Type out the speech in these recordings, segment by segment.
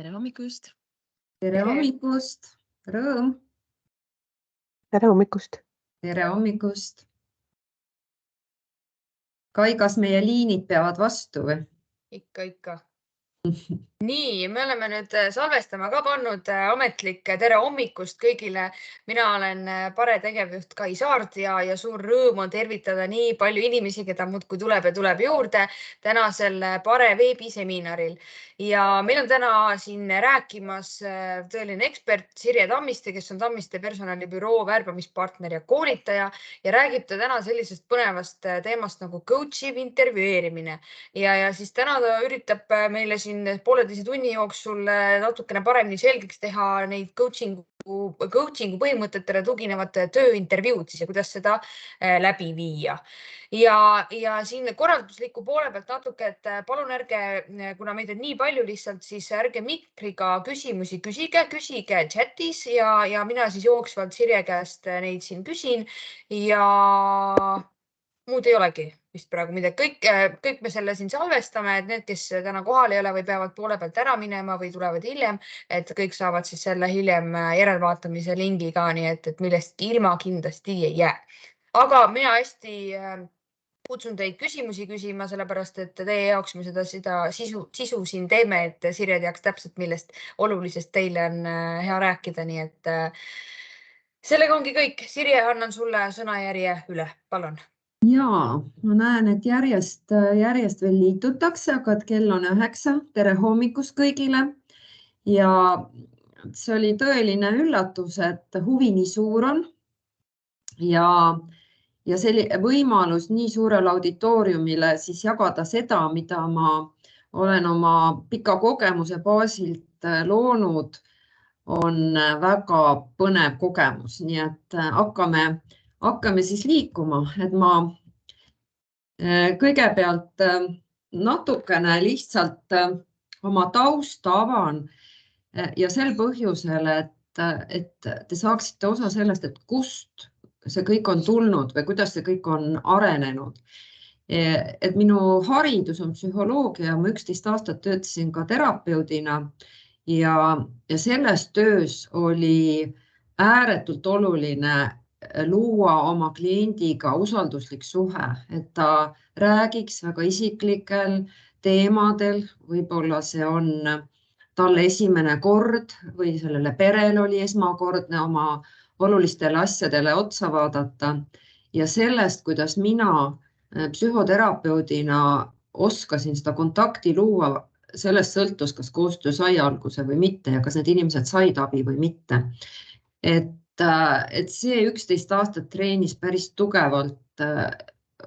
Tere hommikust! Tere hommikust! Rõõm! Tere hommikust! Tere hommikust! Kai, kas meie liinid peavad vastu või? Ikka. Nii, me oleme nüüd salvestama ka pannud ametlik tere hommikust kõigile. Mina olen Pare tegevjuht Kai Saard ja suur rõõm on tervitada nii palju inimesi, keda muudkui tuleb ja tuleb juurde tänasel Pare veebiseminaril. Ja meil on täna siin rääkimas tõeline ekspert Sirje Tammiste, kes on Tammiste personalibüroo värbamispartner ja koolitaja ja räägib ta täna sellisest põnevast teemast nagu coachiv intervjueerimine. Ja siis täna ta üritab meile siin pooleteise tunni jooksul natukene paremini selgeks teha neid coachingu põhimõtetele tuginevat tööintervjuud siis ja kuidas seda läbi viia. Ja siin korraldusliku poole pealt natuke, et palun ärge, kuna meid on nii palju lihtsalt, siis ärge mikriga küsimusi küsige chatis ja mina siis jooksvalt Sirje käest neid siin küsin ja muud ei olegi vist praegu midagi. Kõik me selle siin salvestame, et need, kes täna kohal ei ole või peavad poole pealt ära minema või tulevad hiljem, et kõik saavad siis selle hiljem järelvaatamise lingi ka, nii et millestki ilma kindlasti ei jää. Aga mina hästi kutsun teid küsimusi küsima, sellepärast et teie jaoks me seda sisu siin teeme, et Sirje teaks täpselt, millest olulisest teile on hea rääkida. Nii et sellega ongi kõik. Sirje, annan sulle sõnajärje üle. Palun. Jaa, ma näen, et järjest veel liitutakse, aga et kell on 9. Tere hommikust kõigile. Ja see oli tõeline üllatus, et huvi nii suur on ja see võimalus nii suurele auditooriumile siis jagada seda, mida ma olen oma pika kogemuse baasilt loonud, on väga põnev kogemus. Nii et hakkame siis liikuma, et ma kõigepealt natukene lihtsalt oma tausta avan ja sel põhjusel, et te saaksite osa sellest, et kust see kõik on tulnud või kuidas see kõik on arenenud. Et minu haridus on psühholoogia, ma 11 aastat töötasin ka terapeudina ja selles töös oli ääretult oluline luua oma kliendiga usalduslik suhe, et ta räägiks väga isiklikel teemadel, võib-olla see on talle esimene kord või sellele perel oli esmakordne oma olulistele asjadele otsa vaadata ja sellest, kuidas mina psühhoterapeudina oskasin seda kontakti luua, sellest sõltus, kas koostöö sai alguse või mitte ja kas need inimesed said abi või mitte. Et see 11 aastat treenis päris tugevalt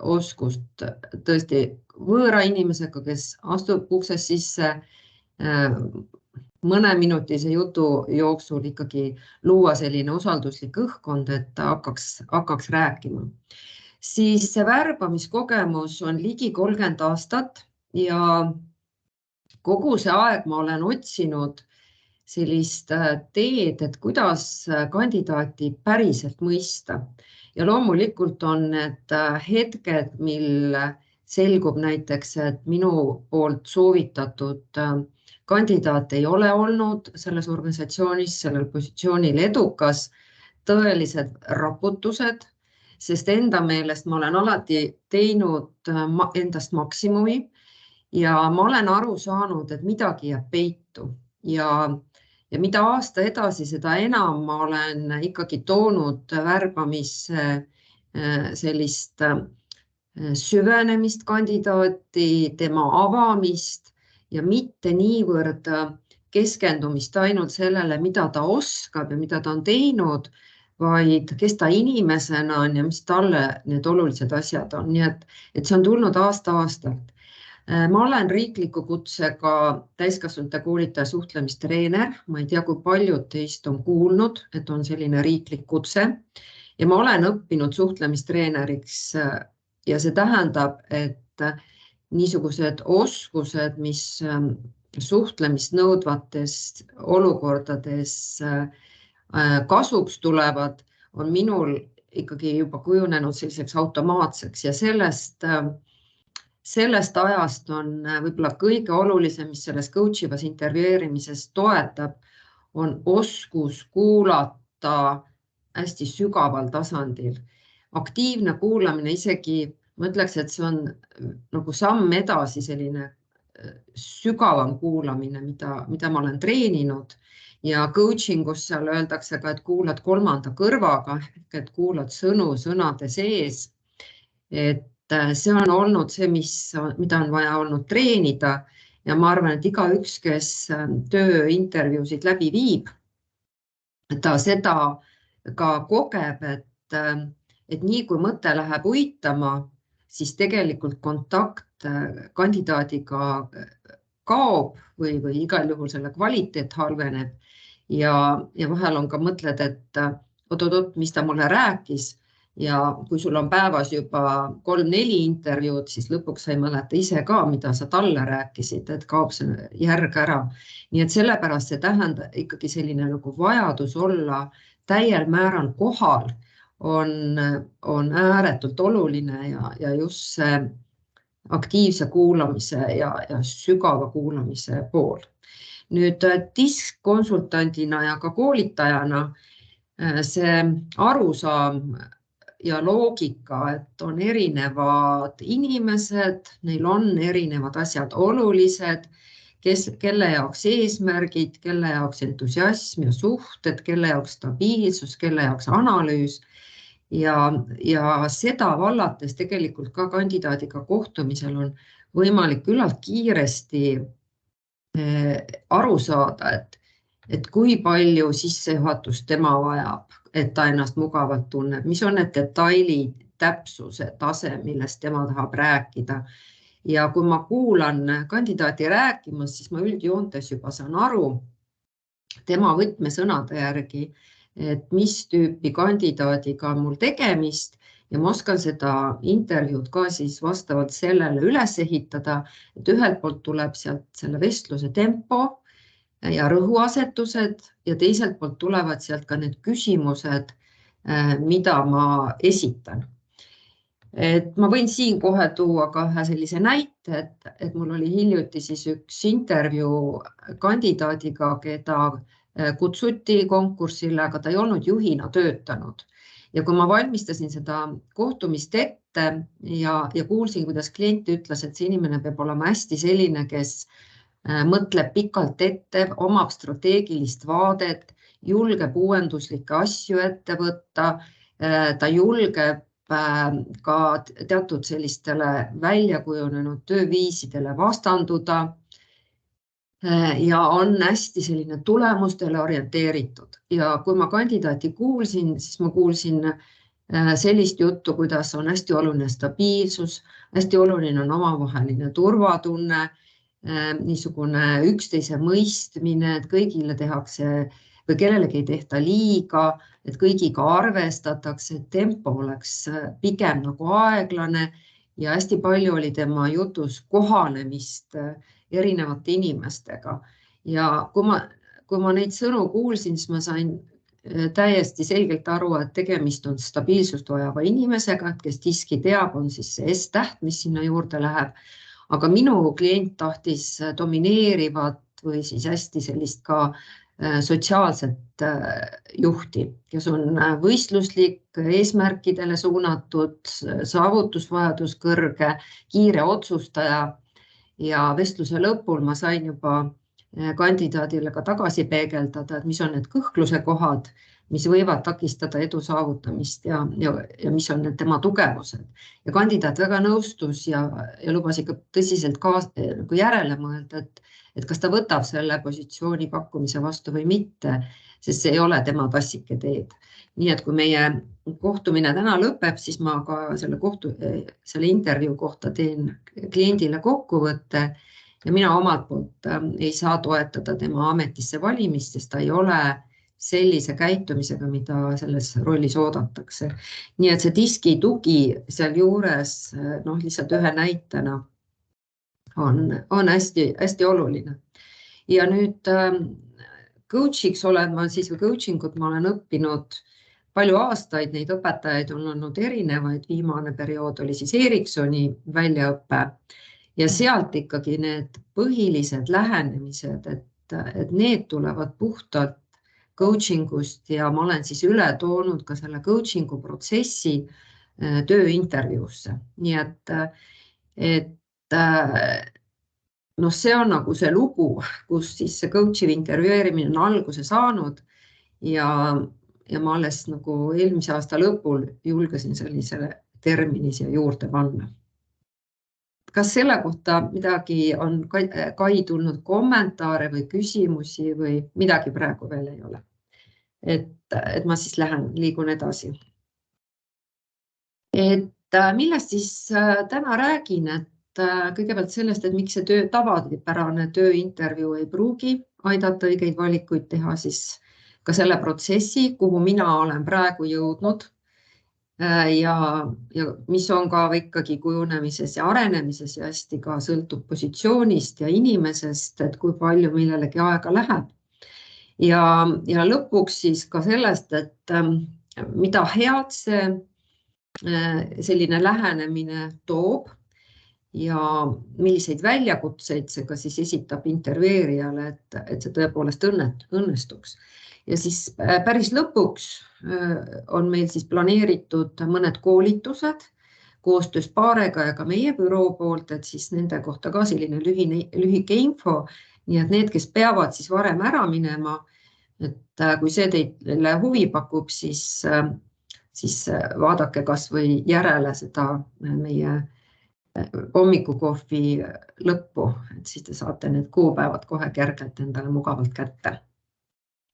oskust tõesti võõra inimesega, kes astub uksest sisse mõneminutise jutu jooksul ikkagi luua selline usalduslik õhkkond, et ta hakkaks rääkima. Siis see värbamiskogemus on ligi 30 aastat ja kogu see aeg ma olen otsinud sellist teed, et kuidas kandidaati päriselt mõista. Ja loomulikult on need hetked, mil selgub näiteks, et minu poolt soovitatud kandidaat ei ole olnud selles organisatsioonis, sellel positsioonil edukas, tõelised raputused, sest enda meelest ma olen alati teinud endast maksimumi ja ma olen aru saanud, et midagi jääb peitu ja mida aasta edasi, seda enam ma olen ikkagi toonud värbamisse sellist süvenemist kandidaati, tema avamist ja mitte niivõrd keskendumist ainult sellele, mida ta oskab ja mida ta on teinud, vaid kes ta inimesena on ja mis talle need olulised asjad on. Nii et see on tulnud aasta-aastalt. Ma olen riikliku kutsega täiskasvanute koolitaja suhtlemistreener. Ma ei tea, kui paljud teist on kuulnud, et on selline riiklik kutse ja ma olen õppinud suhtlemistreeneriks ja see tähendab, et niisugused oskused, mis suhtlemist nõudvates olukordades kasuks tulevad, on minul ikkagi juba kujunenud selliseks automaatseks ja sellest sellest ajast on võib-olla kõige olulisem, mis selles coachivas intervjueerimises toetab, on oskus kuulata hästi sügaval tasandil. Aktiivne kuulamine isegi, ma ütleks, et see on nagu samm edasi selline sügavam kuulamine, mida ma olen treeninud ja coachingus seal öeldakse ka, et kuulad kolmanda kõrvaga, et kuulad sõnu sõnade sees. Et see on olnud see, mida on vaja olnud treenida ja ma arvan, et igaüks, kes tööintervjuusid läbi viib, ta seda ka kogeb, et nii kui mõte läheb uitama, siis tegelikult kontakt kandidaadiga kaob või igal juhul selle kvaliteet halveneb ja vahel on ka mõtled, et oot, mis ta mulle rääkis ja kui sul on päevas juba 3-4 intervjuud, siis lõpuks sa ei mäleta ise ka, mida sa talle rääkisid, et kaob see järg ära. Nii et sellepärast see tähendab ikkagi selline nagu vajadus olla täiel määral kohal on ääretult oluline ja just see aktiivse kuulamise ja sügava kuulamise pool. Nüüd diskkonsultandina ja ka koolitajana see arusaam ja loogika, et on erinevad inimesed, neil on erinevad asjad olulised, kelle jaoks eesmärgid, kelle jaoks entusiasm ja suhted, kelle jaoks stabiilsus, kelle jaoks analüüs. Ja seda vallates tegelikult ka kandidaadiga kohtumisel on võimalik küllalt kiiresti aru saada, et kui palju sissejuhatust tema vajab, et ta ennast mugavalt tunneb, mis on need detailid, täpsuse tase, millest tema tahab rääkida. Ja kui ma kuulan kandidaati rääkimas, siis ma üldjoontes juba saan aru tema võtmesõnade järgi, et mis tüüpi kandidaadiga on mul tegemist ja ma oskan seda intervjuud ka siis vastavalt sellele üles ehitada, et ühelt poolt tuleb sealt selle vestluse tempo ja rõhuasetused ja teiselt poolt tulevad sealt ka need küsimused, mida ma esitan. Et ma võin siin kohe tuua ka ühe sellise näite, et mul oli hiljuti siis üks intervjuu kandidaadiga, keda kutsuti konkursile, aga ta ei olnud juhina töötanud. Ja kui ma valmistasin seda kohtumist ette ja kuulsin, kuidas klient ütles, et see inimene peab olema hästi selline, kes mõtleb pikalt ette, omab strateegilist vaadet, julgeb uuenduslikke asju ette võtta, ta julgeb ka teatud sellistele väljakujunenud tööviisidele vastanduda ja on hästi selline tulemustele orienteeritud. Ja kui ma kandidaati kuulsin, siis ma kuulsin sellist juttu, kuidas on hästi oluline stabiilsus, hästi oluline on omavaheline turvatunne, niisugune üksteise mõistmine, et kõigile tehakse või kellelegi ei tehta liiga, et kõigiga arvestatakse, et tempo oleks pigem nagu aeglane ja hästi palju oli tema jutus kohanemist erinevate inimestega. Ja kui ma neid sõnu kuulsin, siis ma sain täiesti selgelt aru, et tegemist on stabiilsust vajava inimesega, kes diski teab, on siis see S-täht, mis sinna juurde läheb. Aga minu klient tahtis domineerivat või siis hästi sellist ka sotsiaalset juhti, kes on võistluslik, eesmärkidele suunatud, saavutusvajadus kõrge, kiire otsustaja ja vestluse lõpul ma sain juba kandidaadile ka tagasi peegeldada, et mis on need kõhkluse kohad, mis võivad takistada edu saavutamist ja mis on need tema tugevused. Ja kandidaat väga nõustus ja lubas ikka tõsiselt järele mõelda, et kas ta võtab selle positsiooni pakkumise vastu või mitte, sest see ei ole tema tassike teed. Nii et kui meie kohtumine täna lõpeb, siis ma ka selle intervjuu kohta teen kliendile kokkuvõtte ja mina omalt poolt ei saa toetada tema ametisse valimist, sest ta ei ole sellise käitumisega, mida selles rollis oodatakse. Nii et see diski tugi seal juures, lihtsalt ühe näitena on hästi oluline. Ja nüüd coach'iks olen ma siis või coaching'ut ma olen õppinud palju aastaid neid õpetajaid on olnud erinevaid, viimane periood oli siis Ericssoni väljaõpe ja sealt ikkagi need põhilised lähenemised, et need tulevad puhtalt coachingust ja ma olen siis üle toonud ka selle coachingu protsessi tööintervjuusse. Nii et noh, see on nagu see lugu, kus siis see coachi intervjueerimine on alguse saanud ja ma alles nagu eelmise aasta lõpul julgesin sellisele termini siia juurde panna. Kas selle kohta midagi on Kai tulnud kommentaare või küsimusi või midagi praegu veel ei ole? Et ma siis liigun edasi. Et millest siis täna räägin, et kõigepealt sellest, et miks see tavapärane tööintervjuu ei pruugi aidata õigeid valikuid teha, siis ka selle protsessi, kuhu mina olen praegu jõudnud ja mis on ka ikkagi kujunemises ja arenemises ja hästi ka sõltub positsioonist ja inimesest, et kui palju millelegi aega läheb. Ja lõpuks siis ka sellest, et mida head see selline lähenemine toob ja milliseid väljakutseid see ka siis esitab intervjueerijale, et see tõepoolest õnnestuks. Ja siis päris lõpuks on meil siis planeeritud mõned koolitused koostöös Paarega ja ka meie büroo poolt, et siis nende kohta ka selline lühike info. Nii et need, kes peavad siis varem ära minema, et kui see teile huvi pakub, siis vaadake kas või järele seda meie hommikukohvi lõppu, et siis te saate need kuupäevad kohe kergelt endale mugavalt kätte.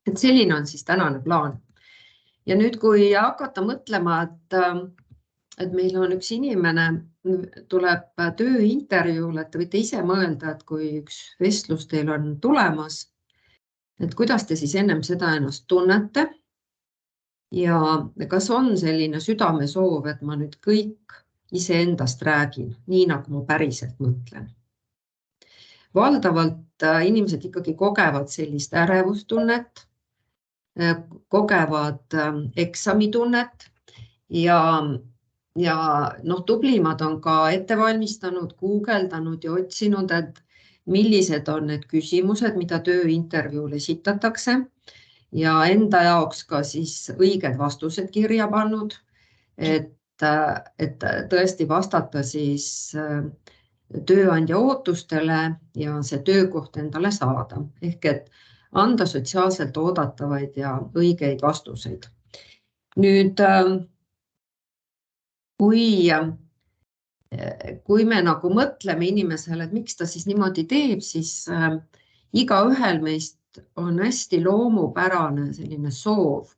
Et selline on siis tänane plaan. Ja nüüd, kui hakata mõtlema, et meil on üks inimene, tuleb tööintervjuule, et te võite ise mõelda, et kui üks vestlus teil on tulemas, et kuidas te siis ennem seda ennast tunnete ja kas on selline südamesoov, et ma nüüd kõik iseendast räägin, nii nagu ma päriselt mõtlen. Valdavalt inimesed ikkagi kogevad sellist ärevustunnet, kogevad eksamitunnet ja tublimad on ka ette valmistanud, guugeldanud ja otsinud, et millised on need küsimused, mida tööintervjuul esitatakse ja enda jaoks ka siis õiged vastused kirja pannud, et tõesti vastata siis tööandja ootustele ja see töökoht endale saada. Ehk et anda sotsiaalselt oodatavaid ja õigeid vastuseid. Nüüd, kui me nagu mõtleme inimesele, et miks ta siis niimoodi teeb, siis igaühel meist on hästi loomupärane selline soov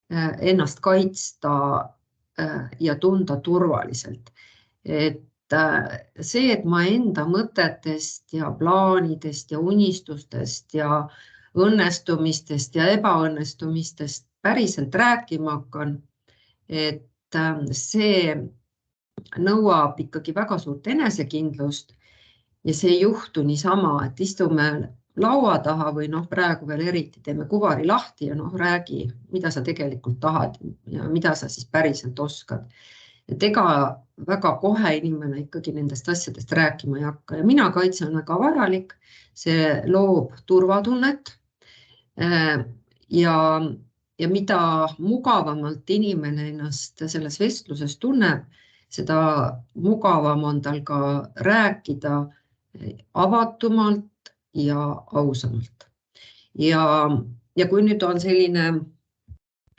ennast kaitsta ja tunda turvaliselt. Et see, et ma enda mõtetest ja plaanidest ja unistustest ja õnnestumistest ja ebaõnnestumistest päriselt rääkima hakkan, et see nõuab ikkagi väga suurt enesekindlust ja see ei juhtu niisama, et istume laua taha või praegu veel eriti teeme kuvari lahti ja räägi, mida sa tegelikult tahad ja mida sa siis päriselt oskad. Et ega väga kohe inimene ikkagi nendest asjadest rääkima ei hakka ja mina kaitsen väga vajalik, see loob turvatunnet ja mida mugavamalt inimene ennast selles vestluses tunneb, seda mugavam on tal ka rääkida avatumalt ja ausamalt. Ja kui nüüd on selline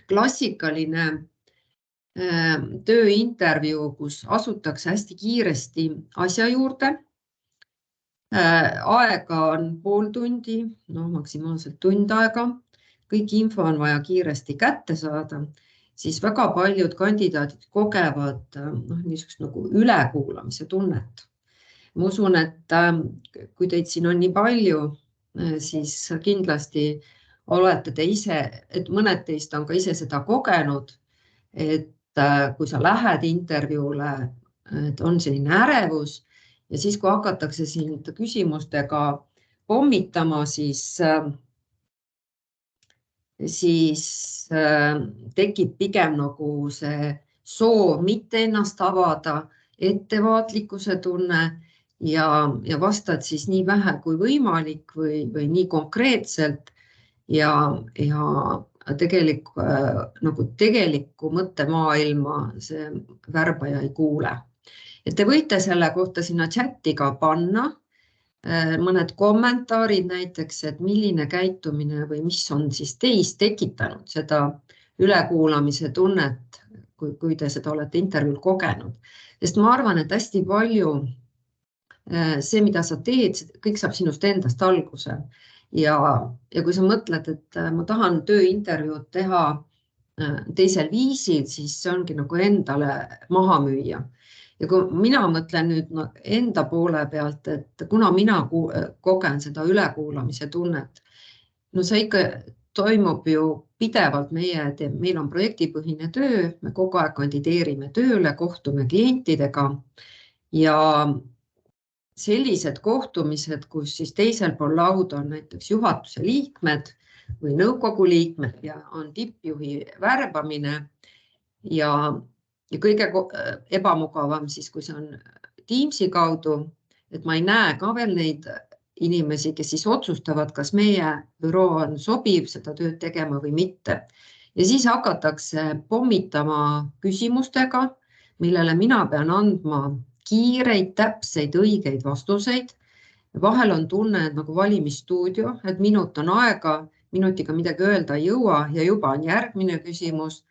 klassikaline tööintervjuu, kus asutakse hästi kiiresti asja juurde, aega on pool tundi, maksimaalselt tund aega, kõik info on vaja kiiresti kätte saada, siis väga paljud kandidaadid kogevad niisugust nagu ülekuulamise tunnet. Ma usun, et kui teid siin on nii palju, siis kindlasti olete te ise, et mõned teist on ka ise seda kogenud, et kui sa lähed intervjuule, et on selline ärevus ja siis, kui hakatakse sind küsimustega pommitama, siis siis tekib pigem nagu see soov mitte ennast avada, ettevaatlikkuse tunne ja vastad siis nii vähe kui võimalik või nii konkreetselt ja tegelikku mõttemaailma see värbaja ei kuule. Et te võite selle kohta sinna chati ka panna mõned kommentaarid näiteks, et milline käitumine või mis on siis teist tekitanud seda ülekuulamise tunnet, kui te seda olete intervjuul kogenud. Sest ma arvan, et hästi palju see, mida sa teed, kõik saab sinust endast alguse. Ja kui sa mõtled, et ma tahan tööintervjuud teha teisel viisil, siis see ongi nagu endale maha müüa. Ja kui mina mõtlen nüüd enda poole pealt, et kuna mina kogen seda ülekuulamise tunnet, no see ikka toimub ju pidevalt, meil on projektipõhine töö, me kogu aeg kandideerime tööle, kohtume klientidega ja sellised kohtumised, kus siis teisel pool lauda on näiteks juhatuse liikmed või nõukogu liikmed ja on tippjuhi värbamine ja kõige ebamugavam siis, kui see on Teamsi kaudu, et ma ei näe ka veel neid inimesi, kes siis otsustavad, kas meie büroo on sobiv seda tööd tegema või mitte. Ja siis hakatakse pommitama küsimustega, millele mina pean andma kiireid, täpseid, õigeid vastuseid. Vahel on tunne, et nagu valimisstuudio, et minut on aega, minutiga midagi öelda ei jõua ja juba on järgmine küsimus.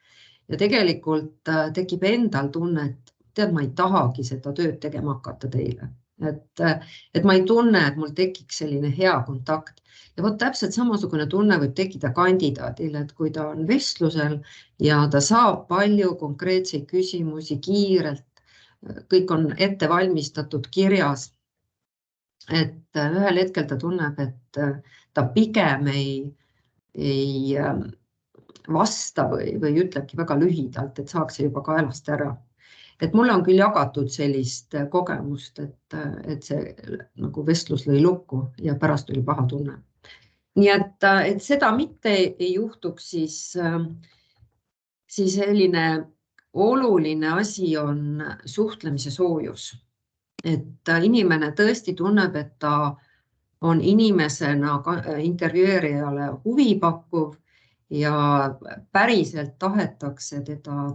Ja tegelikult tekib endal tunne, et tead, ma ei tahagi seda tööd tegema hakata teile. Et ma ei tunne, et mul tekiks selline hea kontakt. Ja võt täpselt samasugune tunne võib tekkida kandidaadile, et kui ta on vestlusel ja ta saab palju konkreetseid küsimusi kiirelt, kõik on ette valmistatud kirjas, et ühel hetkel ta tunneb, et ta pigem ei vasta või ütlebki väga lühidalt, et saaks see juba kaelast ära. Et mulle on küll jagatud sellist kogemust, et see nagu vestlus lõi lukku ja pärast oli paha tunne. Nii et seda mitte ei juhtuks, siis selline oluline asi on suhtlemise soojus. Et inimene tõesti tunneb, et ta on inimesena intervjueerijale huvi pakkuv ja päriselt tahetakse teda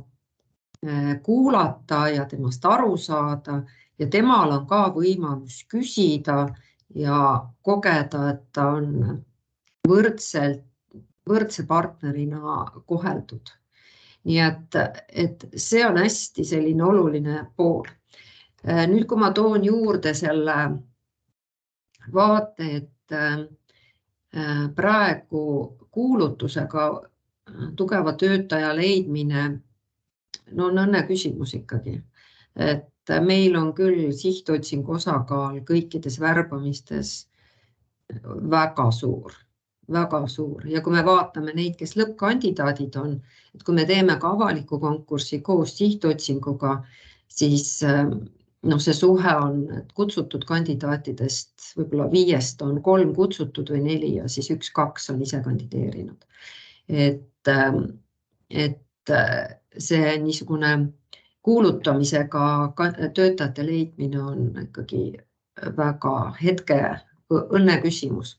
kuulata ja temast aru saada ja temal on ka võimalus küsida ja kogeda, et ta on võrdse partnerina koheldud. Nii et see on hästi selline oluline pool. Nüüd, kui ma toon juurde selle vaate, et praegu kuulutusega tugeva töötaja leidmine on õnne küsimus ikkagi. Et meil on küll sihtotsingu osakaal kõikides värbamistes väga suur. Ja kui me vaatame neid, kes lõppkandidaadid on, et kui me teeme ka avaliku konkurssi koos sihtotsinguga, siis see suhe on, et kutsutud kandidaatidest võib-olla 5 on 3 kutsutud või 4 ja siis 1-2 on ise kandideerinud. Et see niisugune kuulutamisega töötajate leidmine on ikkagi väga hetke õnne küsimus.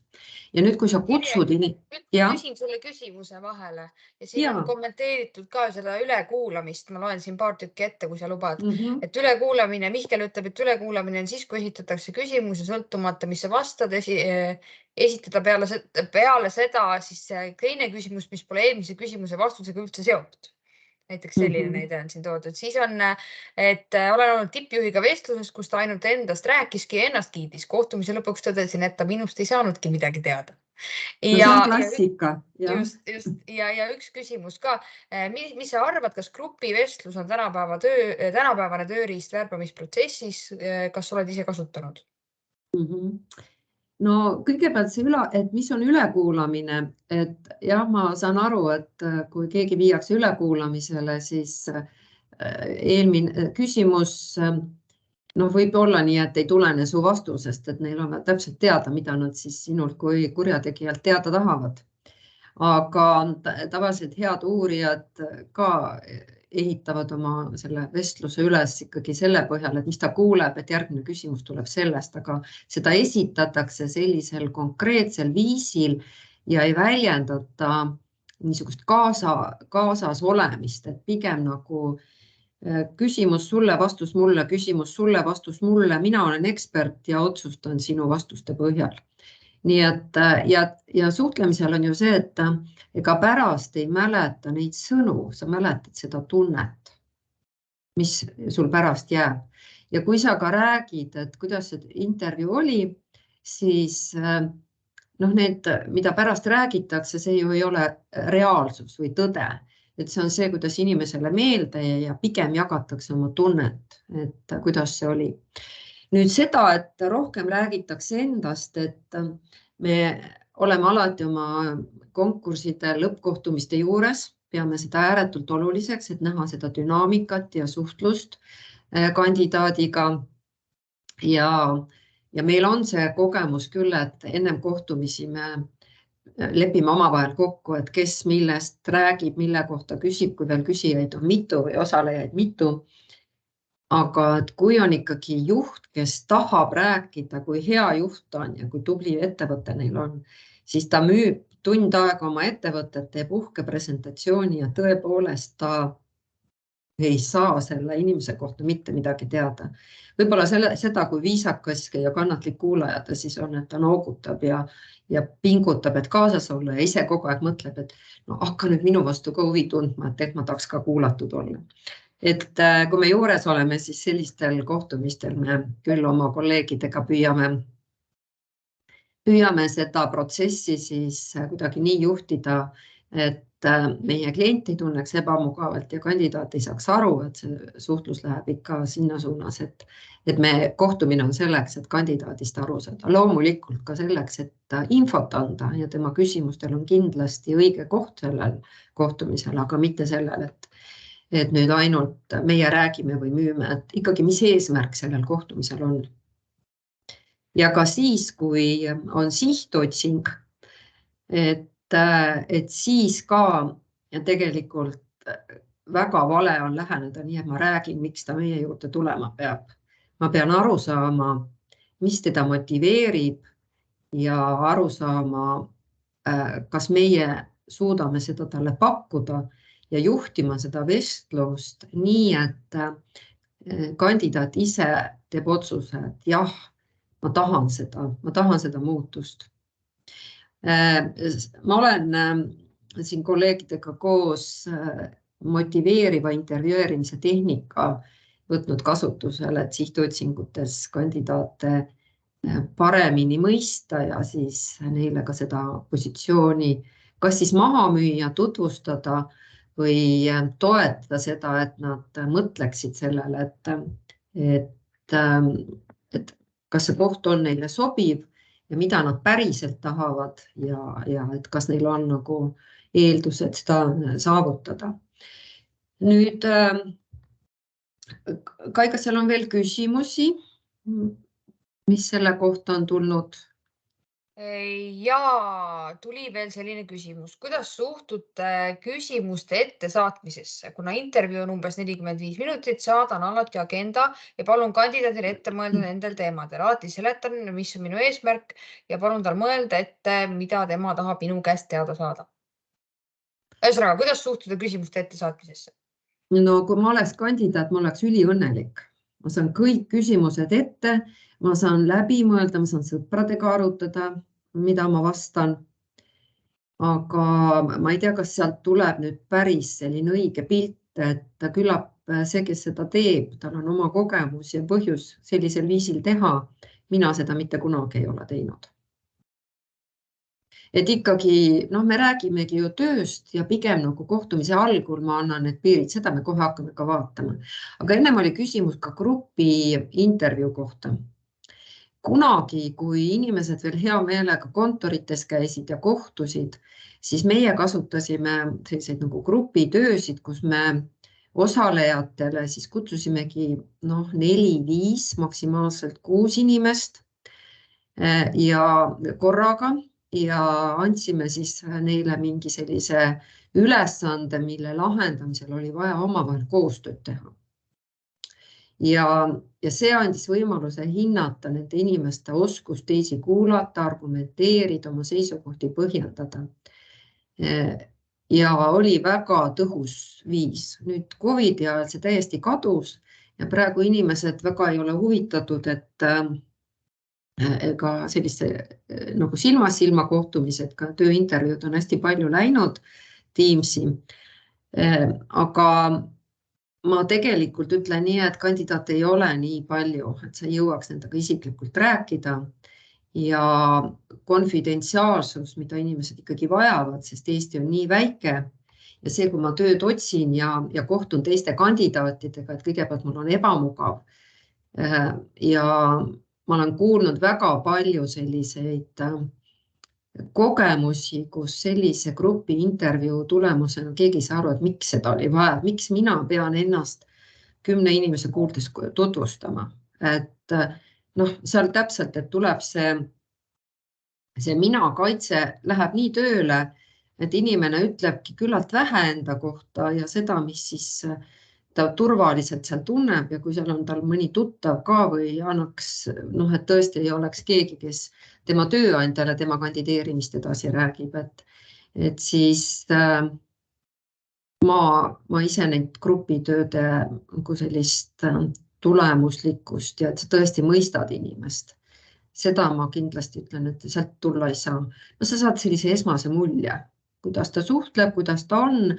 Ja nüüd, kui sa kutsud... Küsin sulle küsimuse vahele ja siin on kommenteeritud ka seda ülekuulamist. Ma loen siin paar tükki ette, kui sa lubad. Et ülekuulamine, Mihkel ütleb, et ülekuulamine on siis, kui esitatakse küsimuse sõltumata, mis sa vastad, esitada peale seda siis teine küsimus, mis pole eelmise küsimuse vastusega üldse seotud. Näiteks selline näide on siin toodud. Siis on, et olen olnud tippjuhiga vestluses, kus ta ainult endast rääkiski ja ennast kiidis. Kohtumise lõpuks tõdesin, et ta minust ei saanudki midagi teada. See on klassika. Just. Ja üks küsimus ka. Mis sa arvad, kas grupivestlus on tänapäevane tööriist värbamisprotsessis? Kas oled ise kasutanud? No kõigepealt see et mis on ülekuulamine, et jah, ma saan aru, et kui keegi viiakse ülekuulamisele, siis eelmine küsimus võib olla nii, et ei tulene su vastusest, et neil on täpselt teada, mida nad siis sinult kui kurjategijalt teada tahavad. aga tavaliselt head uurijad ka ehitavad oma selle vestluse üles ikkagi selle põhjal, et mis ta kuuleb, et järgmine küsimus tuleb sellest, aga seda esitatakse sellisel konkreetsel viisil ja ei väljendata niisugust kaasas olemist, et pigem nagu küsimus sulle, vastus mulle, küsimus sulle, vastus mulle, mina olen ekspert ja otsustan sinu vastuste põhjal. Nii et ja suhtlemisel on ju see, et ega pärast ei mäleta neid sõnu, sa mäletad seda tunnet, mis sul pärast jääb. Ja kui sa ka räägid, et kuidas see intervjuu oli, siis need, mida pärast räägitakse, see ju ei ole reaalsus või tõde. Et see on see, kuidas inimesele meelde ja pigem jagatakse oma tunnet, et kuidas see oli. Nüüd seda, et rohkem räägitakse endast, et me oleme alati oma konkurside lõppkohtumiste juures, peame seda ääretult oluliseks, et näha seda dünaamikat ja suhtlust kandidaadiga. Ja meil on see kogemus küll, et ennem kohtumisi me lepime omavahel kokku, et kes millest räägib, mille kohta küsib, kui veel küsijaid on mitu või osalejaid mitu. Aga et kui on ikkagi juht, kes tahab rääkida, kui hea juht on ja kui tubli ettevõte neil on, siis ta müüb tund aega oma ettevõtet, teeb uhke presentatsiooni ja tõepoolest ta ei saa selle inimese kohta mitte midagi teada. Võib-olla seda, kui viisakas ja kannatlik kuulaja ta siis on, et ta noogutab ja pingutab, et kaasas olla ja ise kogu aeg mõtleb, et hakka nüüd minu vastu ka huvi tundma, et ma tahaks ka kuulatud olla. Et kui me juures oleme, siis sellistel kohtumistel me küll oma kolleegidega püüame seda protsessi siis kuidagi nii juhtida, et meie klient ei tunneks ebamugavalt ja kandidaat ei saaks aru, et see suhtlus läheb ikka sinna suunas, et me kohtumine on selleks, et kandidaadist aru saada. Loomulikult ka selleks, et infot anda ja tema küsimustel on kindlasti õige koht sellel kohtumisel, aga mitte sellel, et nüüd ainult meie räägime või müüme, et ikkagi mis eesmärk sellel kohtumisel on. Ja ka siis, kui on sihtotsing, et siis ka ja tegelikult väga vale on läheneda nii, et ma räägin, miks ta meie juurde tulema peab. Ma pean aru saama, mis teda motiveerib ja aru saama, kas meie suudame seda talle pakkuda ja juhtima seda vestlust nii, et kandidaat ise teeb otsuse, et jah, ma tahan seda muutust. Ma olen siin kolleegidega koos motiveeriva intervjueerimise tehnika võtnud kasutusele, et sihtotsingutes kandidaate paremini mõista ja siis neile ka seda positsiooni kas siis maha müüa, tutvustada või toetada seda, et nad mõtleksid sellele, et kas see koht on neile sobiv ja mida nad päriselt tahavad ja et kas neil on nagu eeldused seda saavutada. Nüüd, Kai, kas seal on veel küsimusi, mis selle kohta on tulnud? Ja tuli veel selline küsimus. Kuidas suhtute küsimuste ettesaatmisesse? Kuna intervjuu on umbes 45 minutit, saadan alati agenda ja palun kandidaadile ette mõelda nendel teemadel. Alati seletan, mis on minu eesmärk ja palun tal mõelda ette, mida tema tahab minu käest teada saada. Ühesõnaga, kuidas suhtuda küsimuste ettesaatmisesse? No kui ma oleks kandidaat, ma oleks üliõnnelik. Ma saan kõik küsimused ette, ma saan läbi mõelda, ma saan sõpradega arutada, mida ma vastan. Aga ma ei tea, kas sealt tuleb nüüd päris selline õige pilt, et küllap see, kes seda teeb, tal on oma kogemus ja põhjus sellisel viisil teha. Mina seda mitte kunagi ei ole teinud. Et ikkagi, me räägimegi ju tööst ja pigem nagu kohtumise algul ma annan need piirid, seda me kohe hakkame ka vaatama. Aga ennem oli küsimus ka grupi intervjuu kohta. Kunagi, kui inimesed veel hea meelega kontorites käisid ja kohtusid, siis meie kasutasime selliseid nagu grupitöösid, kus me osalejatele siis kutsusimegi 4-5, maksimaalselt 6 inimest ja korraga ja andsime siis neile mingi sellise ülesande, mille lahendamisel oli vaja omavahel koostööd teha. Ja see andis võimaluse hinnata nende inimeste oskust teisi kuulata, argumenteerida, oma seisukohti põhjendada. Ja oli väga tõhus viis. Nüüd COVID ajal see täiesti kadus ja praegu inimesed väga ei ole huvitatud, et ega selliste nagu silma kohtumised, ka tööintervjuud on hästi palju läinud Teamsi. Aga ma tegelikult ütlen nii, et kandidaate ei ole nii palju, et sa jõuaks nendega isiklikult rääkida ja konfidentsiaalsus, mida inimesed ikkagi vajavad, sest Eesti on nii väike ja see, kui ma tööd otsin ja kohtun teiste kandidaatidega, et kõigepealt mul on ebamugav ja ma olen kuulnud väga palju selliseid kogemusi, kus sellise grupi intervjuu tulemusena keegi ei saa aru, et miks seda oli vaja, miks mina pean ennast 10 inimese kuuldes tutvustama. Et seal täpselt, et tuleb see mina kaitse läheb nii tööle, et inimene ütlebki küllalt vähe enda kohta ja seda, mis siis ta turvaliselt seal tunneb ja kui seal on tal mõni tuttav ka või annaks, et tõesti ei oleks keegi, kes tema tööandjale tema kandideerimist edasi räägib, et siis ma ise neid grupitööde sellist tulemuslikkust ja et sa tõesti mõistad inimest. Seda ma kindlasti ütlen, et sealt tulla ei saa. Sa saad sellise esmase mulje, kuidas ta suhtleb, kuidas ta on.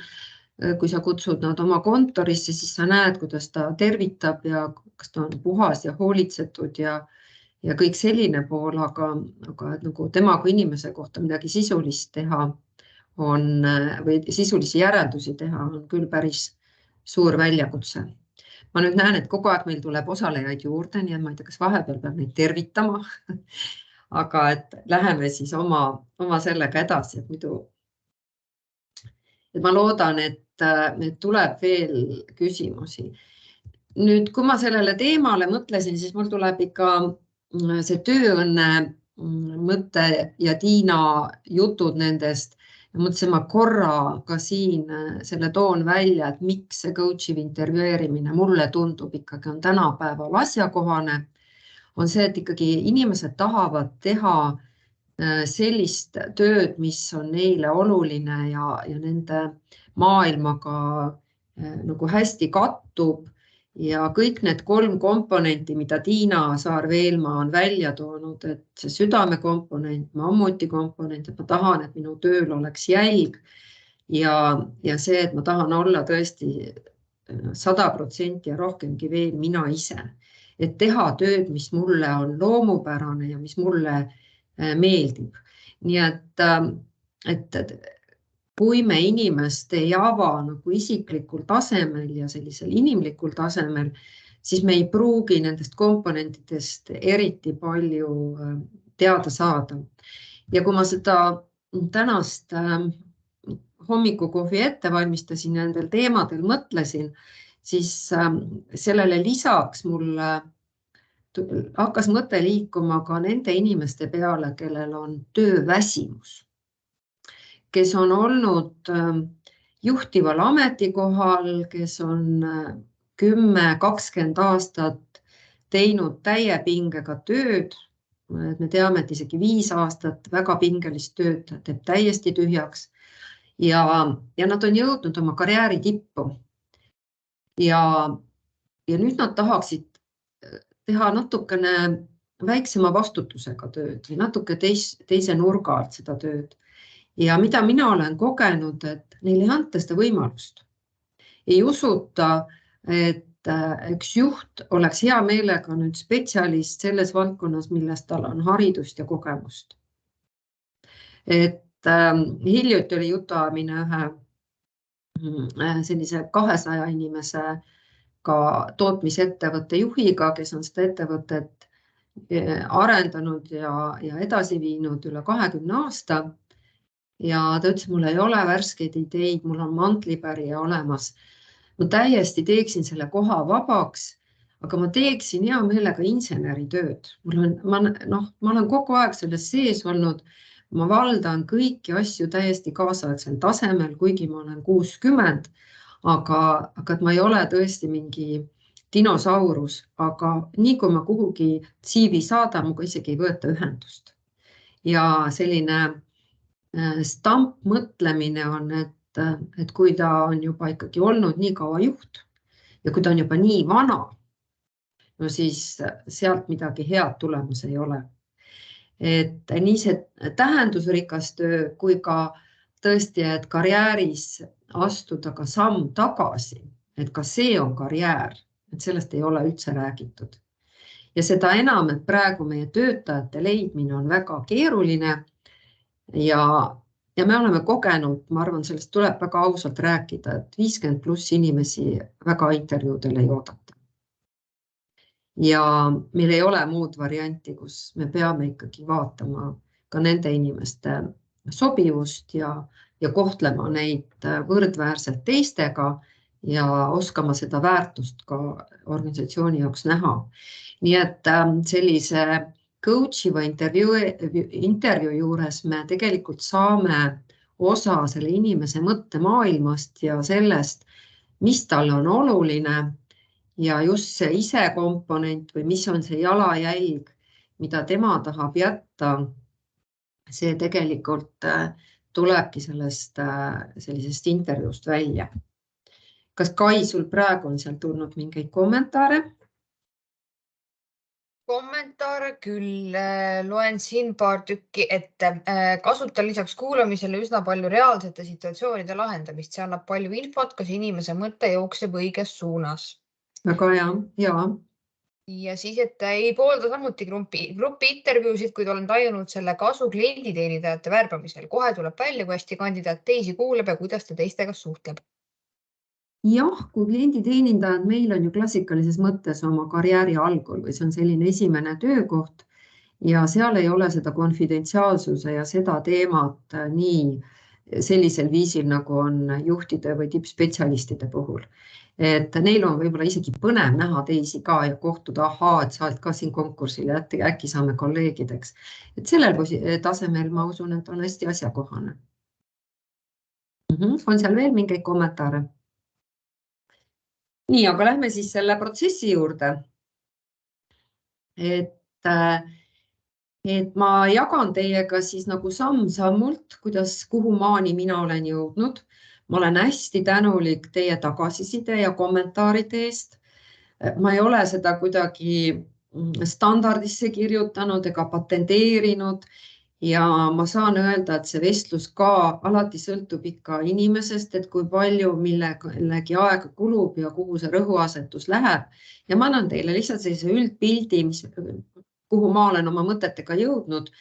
Kui sa kutsud nad oma kontorisse, siis sa näed, kuidas ta tervitab ja kas ta on puhas ja hoolitsetud ja kõik selline pool, aga nagu tema kui inimese kohta midagi sisulist teha või sisulisi järeldusi teha on küll päris suur väljakutse. Ma nüüd näen, et kogu aeg meil tuleb osalejaid juurde, nii et ma ei tea, kas vahepeal peab neid tervitama, aga et läheme siis oma sellega edasi, et ma loodan, et tuleb veel küsimusi. Nüüd, kui ma sellele teemale mõtlesin, siis mul tuleb ikka see tööõnne mõte ja Tiina jutud nendest. Ja mõtlesin, ma korra ka siin selle toon välja, et miks see coachiv intervjueerimine mulle tundub ikkagi on tänapäeval asjakohane, on see, et ikkagi inimesed tahavad teha sellist tööd, mis on neile oluline ja nende maailmaga nagu hästi kattub ja kõik need 3 komponenti, mida Tiina Saar-Veelma on välja toonud, et see südamekomponent, mammuti komponent, et ma tahan, et minu tööl oleks jälg ja see, et ma tahan olla tõesti 100% ja rohkemgi veel mina ise, et teha tööd, mis mulle on loomupärane ja mis mulle meeldib. Nii et kui me inimest ei ava nagu isiklikul tasemel ja sellisel inimlikul tasemel, siis me ei pruugi nendest komponentidest eriti palju teada saada. Ja kui ma seda tänast hommikukohvi ette valmistasin ja nendel teemadel mõtlesin, siis sellele lisaks mulle hakkas mõte liikuma ka nende inimeste peale, kellel on tööväsimus, kes on olnud juhtival ametikohal, kes on 10-20 aastat teinud täie pingega tööd. Me teame, et isegi 5 aastat väga pingelist tööd teeb täiesti tühjaks ja nad on jõudnud oma karjääri tippu. Ja nüüd nad tahaksid teha natukene väiksema vastutusega tööd või natuke teise nurga alt seda tööd. Ja mida mina olen kogenud, et neile ei anta seda võimalust. Ei usuta, et üks juht oleks hea meelega nüüd spetsialist selles valdkonnas, milles tal on haridust ja kogemust. Et hiljuti oli jutuajamine ühe sellise 200 inimese ka tootmisettevõtte juhiga, kes on seda ettevõtet arendanud ja edasi viinud üle 20 aasta. Ja ta ütles, mul ei ole värskeid ideid, mul on mantlipärija olemas. Ma täiesti teeksin selle koha vabaks, aga ma teeksin hea meelega inseneritööd. Ma olen kogu aeg selles sees olnud. ma valdan kõiki asju täiesti kaasaegsel tasemel, kuigi ma olen 60, aga et ma ei ole tõesti mingi dinosaurus, aga nii kui ma kuhugi CV saadan, muga isegi ei võeta ühendust. Ja selline stampmõtlemine on, et kui ta on juba ikkagi olnud nii kaua juht ja kui ta on juba nii vana, no siis sealt midagi head tulemus ei ole. Et nii see tähendusrikas töö kui ka tõesti, et karjääris astuda ka samm tagasi, et ka see on karjäär, et sellest ei ole üldse räägitud. Ja seda enam, et praegu meie töötajate leidmine on väga keeruline ja me oleme kogenud, ma arvan, sellest tuleb väga ausalt rääkida, et 50+ inimesi väga intervjuudel ei oodata. Ja meil ei ole muud varianti, kus me peame ikkagi vaatama ka nende inimeste sobivust ja kohtlema neid võrdväärselt teistega ja oskama seda väärtust ka organisatsiooni jaoks näha. Nii et sellise coachiva intervjuu juures me tegelikult saame osa selle inimese mõttemaailmast ja sellest, mis talle on oluline ja just see ise komponent või mis on see jalajälg, mida tema tahab jätta, see tegelikult tulebki sellisest intervjuust välja. Kas Kai, sul praegu on seal tulnud mingeid kommentaare? Kommentaare küll, loen siin paar tükki ette. Kasutan lisaks kuulamisele üsna palju reaalsete situatsioonide lahendamist. See annab palju infot, kas inimese mõte jookseb õiges suunas. Väga hea, jaa. Ja siis, et ei poolda samuti grupi intervjuusid, kuid olen tajunud selle kasu klienditeenindajate värbamisel. Kohe tuleb välja, kui hästi kandidaat teisi kuuleb ja kuidas ta teistega suhtleb. Jah, kui klienditeenindajad meil on ju klassikalises mõttes oma karjääri algul või see on selline esimene töökoht ja seal ei ole seda konfidentsiaalsuse ja seda teemat nii sellisel viisil, nagu on juhtide või tippspetsialistide puhul. Et neil on võib-olla isegi põnev näha teisi ka ja kohtuda, et sa oled ka siin konkursil ja äkki saame kolleegideks. Et sellel tasemel ma usun, et on hästi asjakohane. On seal veel mingeid kommentaare? Nii, aga lähme siis selle protsessi juurde. Et ma jagan teiega siis nagu samm-sammult, kuhu maani mina olen jõudnud. Ma olen hästi tänulik teie tagasiside ja kommentaaride eest. Ma ei ole seda kuidagi standardisse kirjutanud ega patenteerinud ja ma saan öelda, et see vestlus ka alati sõltub ikka inimesest, et kui palju millegi aega kulub ja kuhu see rõhuasetus läheb. Ja ma annan teile lihtsalt sellise üldpildi, kuhu ma olen oma mõtetega jõudnud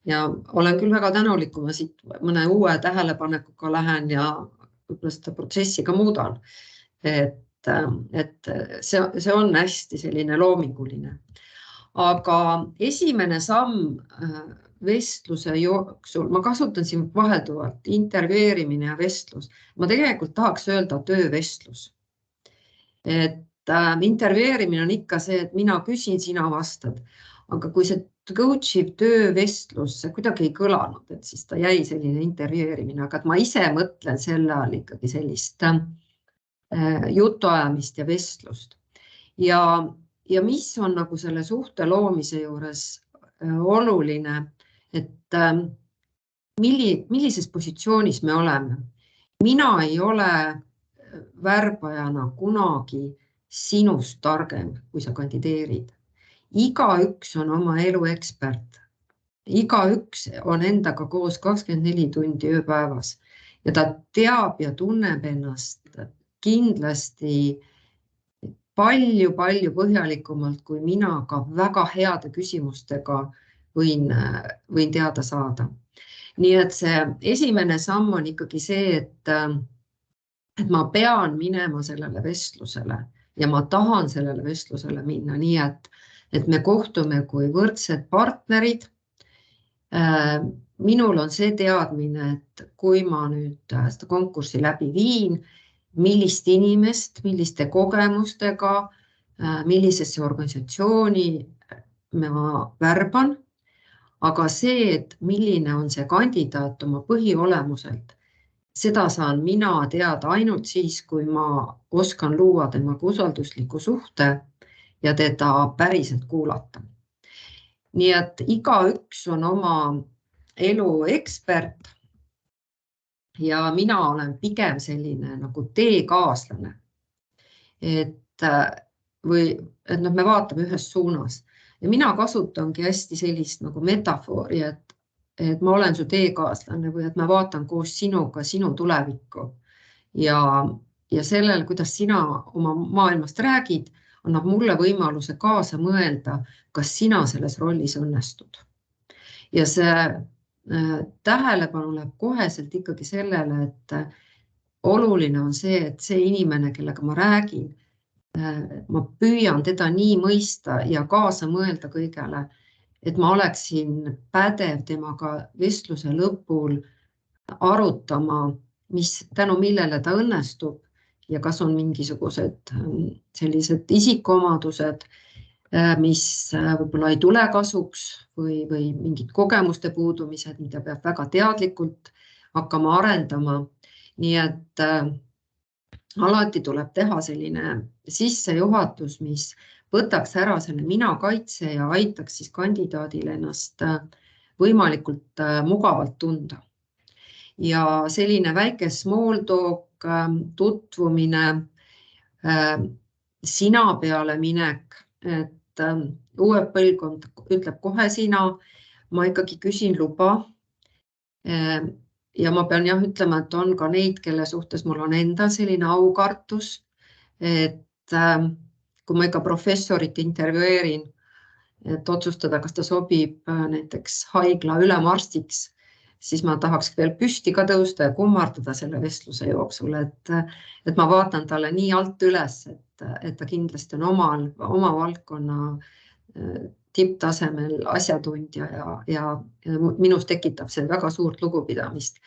ja olen küll väga tänulik, kui ma siit mõne uue tähelepanekuga lähen ja võib-olla seda protsessi ka muudan. Et see on hästi selline loominguline. Aga esimene samm vestluse jooksul, ma kasutan siin vahelduvalt intervjueerimine ja vestlus. Ma tegelikult tahaks öelda töövestlus. Et intervjueerimine on ikka see, et mina küsin, sina vastad. Aga kui see coachiv töövestlus, see kuidagi ei kõlanud, et siis ta jäi selline intervjueerimine, aga ma ise mõtlen selle all ikkagi sellist jutuajamist ja vestlust. Ja mis on nagu selle suhte loomise juures oluline, et millises positsioonis me oleme. Mina ei ole värbajana kunagi sinust targem, kui sa kandideerid. Igaüks on oma elu ekspert. Igaüks on endaga koos 24 tundi ööpäevas ja ta teab ja tunneb ennast kindlasti palju põhjalikumalt kui mina ka väga heade küsimustega võin teada saada. Nii et see esimene samm on ikkagi see, et ma pean minema sellele vestlusele ja ma tahan sellele vestlusele minna nii, et me kohtume kui võrdsed partnerid. Minul on see teadmine, et kui ma nüüd seda konkurssi läbi viin, millist inimest, milliste kogemustega, millisesse organisatsiooni ma värban, aga see, et milline on see kandidaat oma põhiolemuselt, seda saan mina teada ainult siis, kui ma oskan luua temaga usaldusliku suhte ja teda päriselt kuulata. Nii et igaüks on oma elu ekspert ja mina olen pigem selline nagu teekaaslane. Et me vaatame ühes suunas ja mina kasutangi hästi sellist nagu metafoori, et ma olen su teekaaslane või et ma vaatan koos sinuga sinu tulevikku ja sellel, kuidas sina oma maailmast räägid, annab mulle võimaluse kaasa mõelda, kas sina selles rollis õnnestud. Ja see tähelepanu läheb koheselt ikkagi sellele, et oluline on see, et see inimene, kellega ma räägin, ma püüan teda nii mõista ja kaasa mõelda kõigele, et ma oleksin pädev temaga vestluse lõpul arutama, tänu millele ta õnnestub ja kas on mingisugused sellised isikuomadused, mis võib-olla ei tule kasuks või mingid kogemuste puudumised, mida peab väga teadlikult hakkama arendama. Nii et alati tuleb teha selline sissejuhatus, mis võtaks ära selle mina kaitse ja aitaks siis kandidaadil ennast võimalikult mugavalt tunda. Ja selline väike small talk, tutvumine, sina peale minek, et uue põlvkond ütleb kohe sina, ma ikkagi küsin luba. Ja ma pean ütlema, et on ka neid, kelle suhtes mul on enda selline aukartus, et kui ma ikka professorit intervjueerin, et otsustada, kas ta sobib näiteks haigla ülemarstiks, siis ma tahaks veel püsti ka tõusta ja kummardada selle vestluse jooksul, et ma vaatan talle nii alt üles, et ta kindlasti on oma valdkonna tipptasemel asjatundja ja minus tekitab see väga suurt lugupidamist.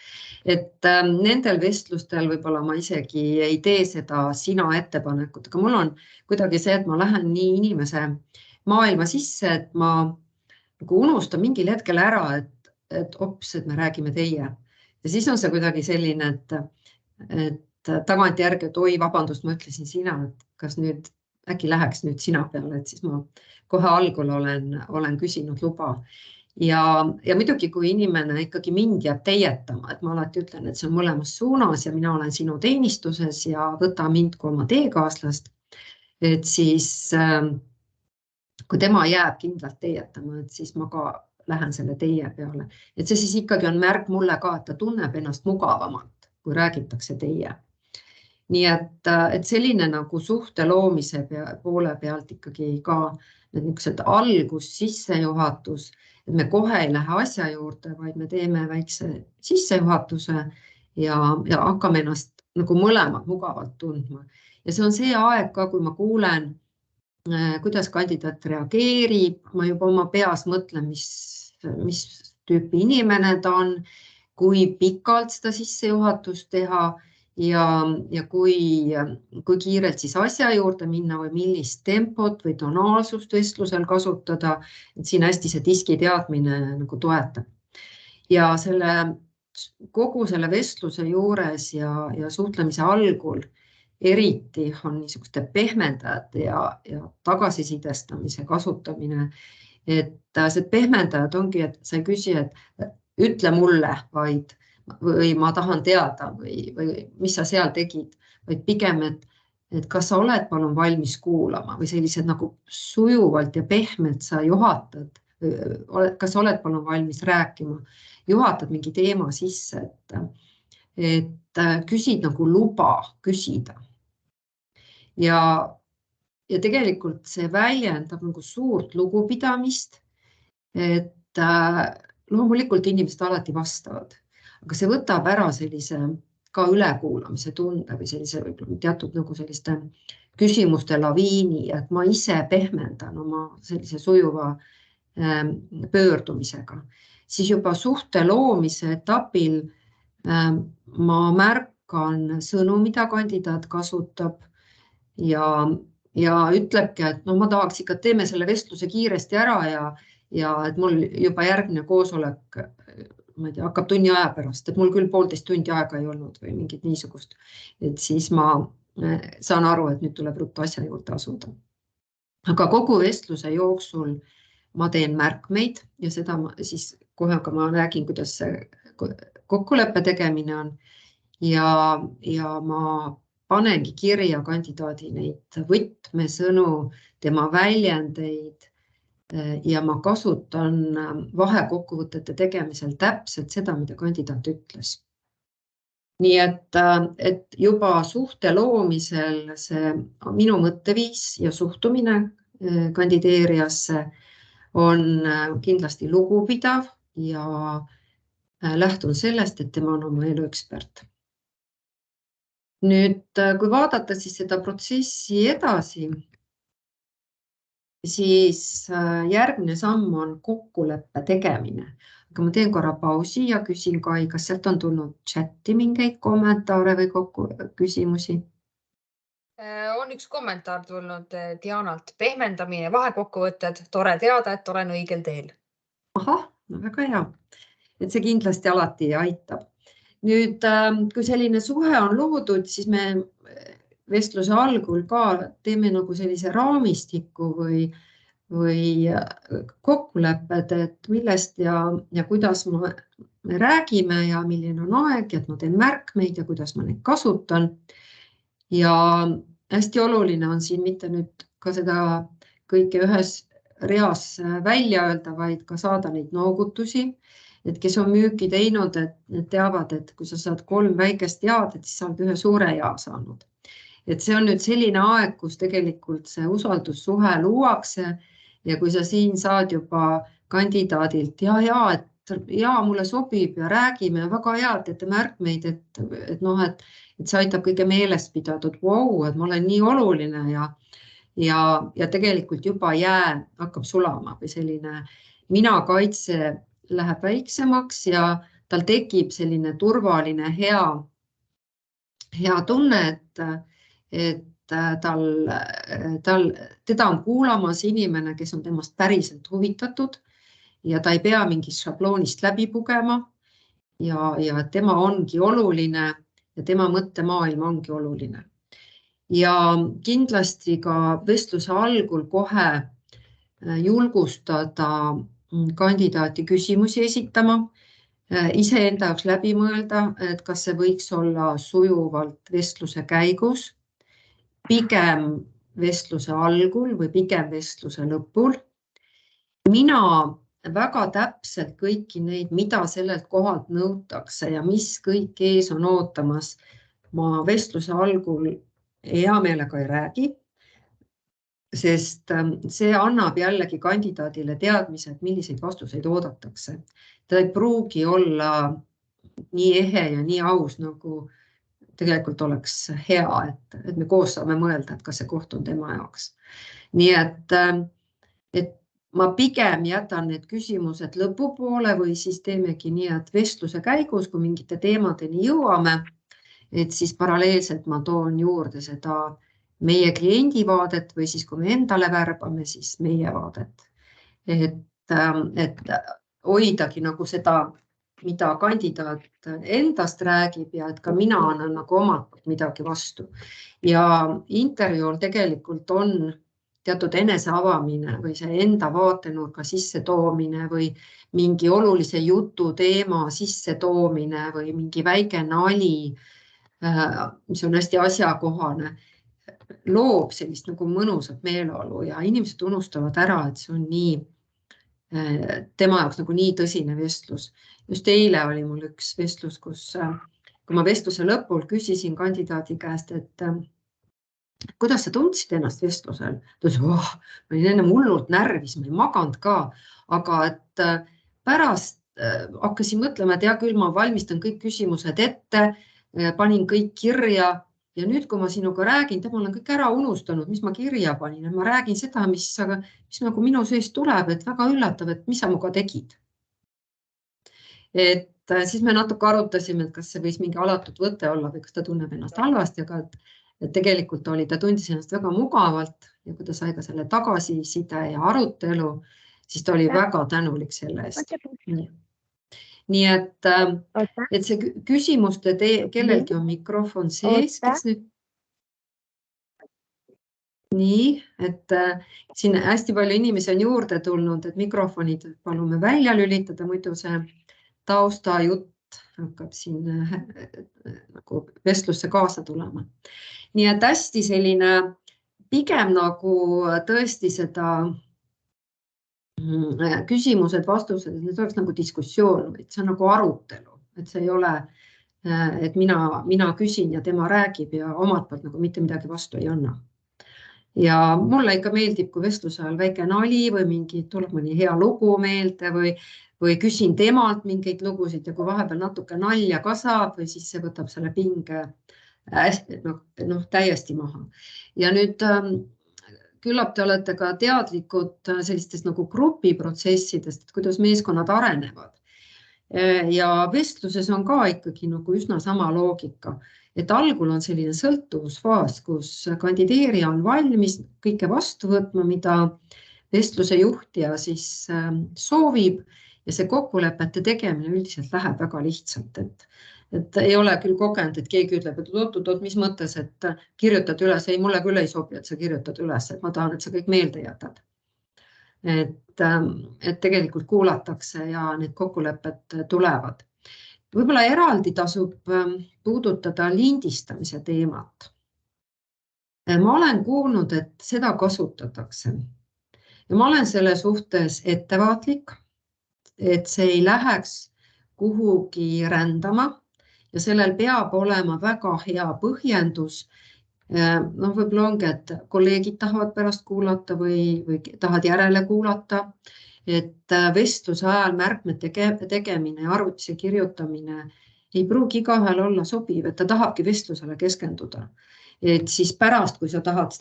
Et nendel vestlustel võib-olla ma isegi ei tee seda sina ettepanekut, aga mul on kuidagi see, et ma lähen nii inimese maailma sisse, et ma unustan mingil hetkel ära, et me räägime teie. Ja siis on see kuidagi selline, et tagantjärgi, et oi, vabandust, ma ütlesin sina, et kas nüüd äkki läheks nüüd sina peale, et siis ma kohe algul olen küsinud luba. Ja muidugi, kui inimene ikkagi mind jääb teietama, et ma alati ütlen, et see on mõlemas suunas ja mina olen sinu teenistuses ja võta mind kui oma teekaaslast, et siis kui tema jääb kindlalt teietama, et siis ma ka lähen selle teie peale. Et see siis ikkagi on märk mulle ka, et ta tunneb ennast mugavamalt, kui räägitakse teie. Nii et selline nagu suhte loomise poole pealt ikkagi ka niisugused algus, sissejuhatus, et me kohe ei lähe asja juurde, vaid me teeme väikse sissejuhatuse ja hakkame ennast nagu mõlemad mugavalt tundma. Ja see on see aeg ka, kui ma kuulen, kuidas kandidaat reageerib, ma juba oma peas mõtlen, mis tüüpi inimene ta on, kui pikalt seda sissejuhatust teha ja kui kiirelt siis asja juurde minna või millist tempot või tonaalsust vestlusel kasutada, et siin hästi see diskiteadmine nagu toetab. Ja kogu selle vestluse juures ja suhtlemise algul eriti on niisuguste pehmendajate ja tagasisidestamise kasutamine, et see pehmendajad ongi, et sa ei küsi, et ütle mulle, või ma tahan teada või mis sa seal tegid, vaid pigem, et kas sa oled palun valmis kuulama või sellised nagu sujuvalt ja pehmelt sa juhatad, kas sa oled palun valmis rääkima, juhatad mingi teema sisse, et küsid nagu luba küsida. Ja tegelikult see väljendab nagu suurt lugupidamist, et loomulikult inimesed alati vastavad, aga see võtab ära sellise ka ülekuulamise tunde või sellise võib-olla teatud nagu selliste küsimuste laviini, et ma ise pehmendan oma sellise sujuva pöördumisega. Siis juba suhte loomise etapil ma märkan sõnu, mida kandidaat kasutab ja ütlebki, et no ma tahaks ikka, teeme selle vestluse kiiresti ära ja et mul juba järgmine koosolek, ma ei tea, hakkab tunni aja pärast, et mul küll 1,5 tundi aega ei olnud või mingit niisugust. Et siis ma saan aru, et nüüd tuleb ruttu asja juurde asuda. Aga kogu vestluse jooksul ma teen märkmeid ja seda siis kohe, aga ma räägin, kuidas see kokkuleppe tegemine on ja ma panengi kirja kandidaadi neid võtmesõnu, tema väljendeid ja ma kasutan vahekokkuvõtete tegemisel täpselt seda, mida kandidaat ütles. Nii et juba suhte loomisel see minu mõtteviis ja suhtumine kandideerijasse on kindlasti lugupidav ja lähtun sellest, et tema on oma elu ekspert. Nüüd, kui vaadata siis seda protsessi edasi, siis järgmine samm on kokkuleppe tegemine. Aga ma teen korra pausi ja küsin Kai, kas sealt on tulnud chatti mingeid kommentaare või küsimusi? On üks kommentaar tulnud Dianalt. Pehmendamine, vahekokkuvõtted, tore teada, et olen õigel teel. Ahah, no väga hea. Et see kindlasti alati aitab. Nüüd, kui selline suhe on loodud, siis me vestluse algul ka teeme nagu sellise raamistiku või kokkulepped, et millest ja kuidas me räägime ja milline on aeg, et ma teen märkmeid ja kuidas ma neid kasutan. Ja hästi oluline on siin mitte nüüd ka seda kõike ühes reas välja öelda, vaid ka saada neid noogutusi. Et kes on müüki teinud, et need teavad, et kui sa saad 3 väikest jaad, et siis sa oled ühe suure jaa saanud. Et see on nüüd selline aeg, kus tegelikult see usaldussuhe luuakse ja kui sa siin saad juba kandidaadilt ja mulle sobib ja räägime väga hea, et teete märkmeid, et see aitab kõige meeles pidada, et wow, et ma olen nii oluline ja tegelikult juba jää hakkab sulama või selline mina kaitse läheb väiksemaks ja tal tekib selline turvaline hea tunne, et teda on kuulamas inimene, kes on temast päriselt huvitatud ja ta ei pea mingist šabloonist läbi pugema ja tema ongi oluline ja tema mõttemaailm ongi oluline. Ja kindlasti ka vestluse algul kohe julgustada kandidaati küsimusi esitama, iseenda jaoks läbi mõelda, et kas see võiks olla sujuvalt vestluse käigus, pigem vestluse algul või pigem vestluse lõpul. Mina väga täpselt kõiki neid, mida sellelt kohalt nõutakse ja mis kõik ees on ootamas, ma vestluse algul hea meelega ei räägi, sest see annab jällegi kandidaadile teadmise, et milliseid vastuseid oodatakse. Ta ei pruugi olla nii ehe ja nii aus, nagu tegelikult oleks hea, et me koos saame mõelda, et kas see koht on tema jaoks. Nii et ma pigem jätan need küsimused lõpupoole või siis teemegi nii, et vestluse käigus, kui mingite teemadeni jõuame, et siis paralleelselt ma toon juurde seda meie kliendi vaadet või siis kui me endale värbame, siis meie vaadet. Et hoidagi nagu seda, mida kandidaat endast räägib ja et ka mina annan nagu omalt poolt midagi vastu. Ja intervjuul tegelikult on teatud eneseavamine või see enda vaatenurga sisse toomine või mingi olulise jutu teema sisse toomine või mingi väike nali, mis on hästi asjakohane, loob sellist nagu mõnusat meeleolu ja inimesed unustavad ära, et see on nii tema jaoks nagu nii tõsine vestlus. Just eile oli mul üks vestlus, kus kui ma vestluse lõpul küsisin kandidaadi käest, et kuidas sa tundsid ennast vestlusel? Ta ütles, ma olin enne hullult närvis, ma ei maganud ka, aga et pärast hakkasin mõtlema, et hea küll, ma valmistan kõik küsimused ette, panin kõik kirja ja nüüd, kui ma sinuga räägin, ma olen kõik ära unustanud, mis ma kirja panin. Ma räägin seda, mis nagu minu seest tuleb, et väga üllatav, et mis sa muga tegid. Et siis me natuke arutasime, et kas see võis mingi alatud võte olla või kas ta tunneb ennast halvasti, aga et tegelikult ta tundis ennast väga mugavalt ja kui ta sai ka selle tagasiside ja arutelu, siis ta oli väga tänulik selle eest. Nii et see küsimuste kellelgi on mikrofon sees, kes nüüd nii, et siin hästi palju inimesi on juurde tulnud, et mikrofonid palume välja lülitada, muidu see taustajutt hakkab siin nagu vestlusse kaasa tulema. Nii et hästi selline pigem nagu tõesti seda küsimused, vastused, need oleks nagu diskussioon, et see on nagu arutelu, et see ei ole, et mina küsin ja tema räägib ja omalt poolt nagu mitte midagi vastu ei anna. Ja mulle ikka meeldib, kui vestluse ajal väike nali või tuleb mõni hea lugu meelde või küsin temalt mingeid lugusid ja kui vahepeal natuke nalja ka saab või siis see võtab selle pinge täiesti maha. Ja nüüd küllap te olete ka teadlikud sellistest nagu grupiprotsessidest, et kuidas meeskonnad arenevad. Ja vestluses on ka ikkagi nagu üsna sama loogika. Et algul on selline sõltuvusfaas, kus kandideerija on valmis kõike vastu võtma, mida vestluse juhtija siis soovib ja see kokkulepete tegemine üldiselt läheb väga lihtsalt. Et ei ole küll kogenud, et keegi ütleb, et oot, mis mõttes, et kirjutad üles, ei, mulle küll ei sobi, et sa kirjutad üles, et ma tahan, et sa kõik meelde jätad. Et tegelikult kuulatakse ja need kokkulepped tulevad. Võib-olla eraldi tasub puudutada lindistamise teemat. Ma olen kuulnud, et seda kasutatakse. Ja ma olen selle suhtes ettevaatlik, et see ei läheks kuhugi rändama ja sellel peab olema väga hea põhjendus. Võib-olla ongi, et kolleegid tahavad pärast kuulata või tahad järele kuulata. Et vestluse ajal märkmete tegemine ja arvutisse kirjutamine ei pruugi igaühel olla sobiv, et ta tahabki vestlusele keskenduda. Et siis pärast, kui sa tahad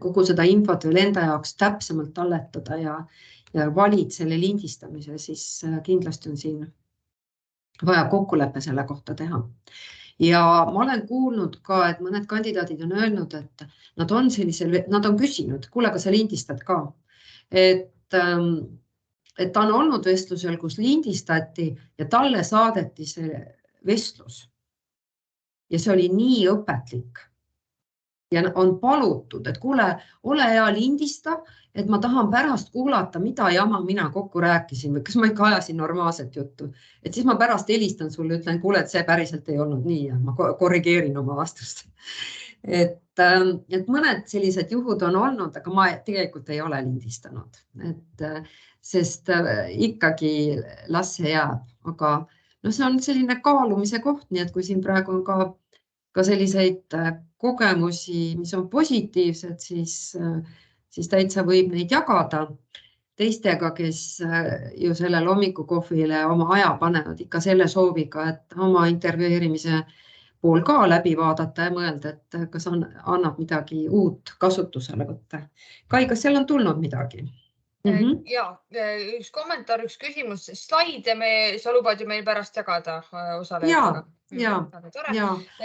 kogu seda infot veel enda jaoks täpsemalt talletada ja valid selle lindistamise, siis kindlasti on siin vaja kokkuleppe selle kohta teha. Ja ma olen kuulnud ka, et mõned kandidaadid on öelnud, et nad on küsinud, kuule, aga sa lindistad ka. Et ta on olnud vestlusel, kus lindistati ja talle saadeti see vestlus. Ja see oli nii õpetlik. Ja on palutud, et kuule, ole hea lindista, et ma tahan pärast kuulata, mida jama mina kokku rääkisin või kas ma ikka ajasin normaalset juttu. Et siis ma pärast helistan sulle, ütlen, kuule, et see päriselt ei olnud nii ja ma korrigeerin oma vastust. Et mõned sellised juhud on olnud, aga ma tegelikult ei ole lindistanud, sest ikkagi las see jääb, aga see on selline kaalumise koht, nii et kui siin praegu on ka selliseid kogemusi, mis on positiivsed, siis täitsa võib neid jagada teistega, kes ju sellel hommikukohvile oma aja panevad ikka selle sooviga, et oma intervjueerimise pool ka läbi vaadata ja mõelda, et kas annab midagi uut kasutusele võtta. Kai, kas seal on tulnud midagi? Ja, üks kommentaar, üks küsimus, slaide sa lubad ju meil pärast jagada osalejatega. Ja,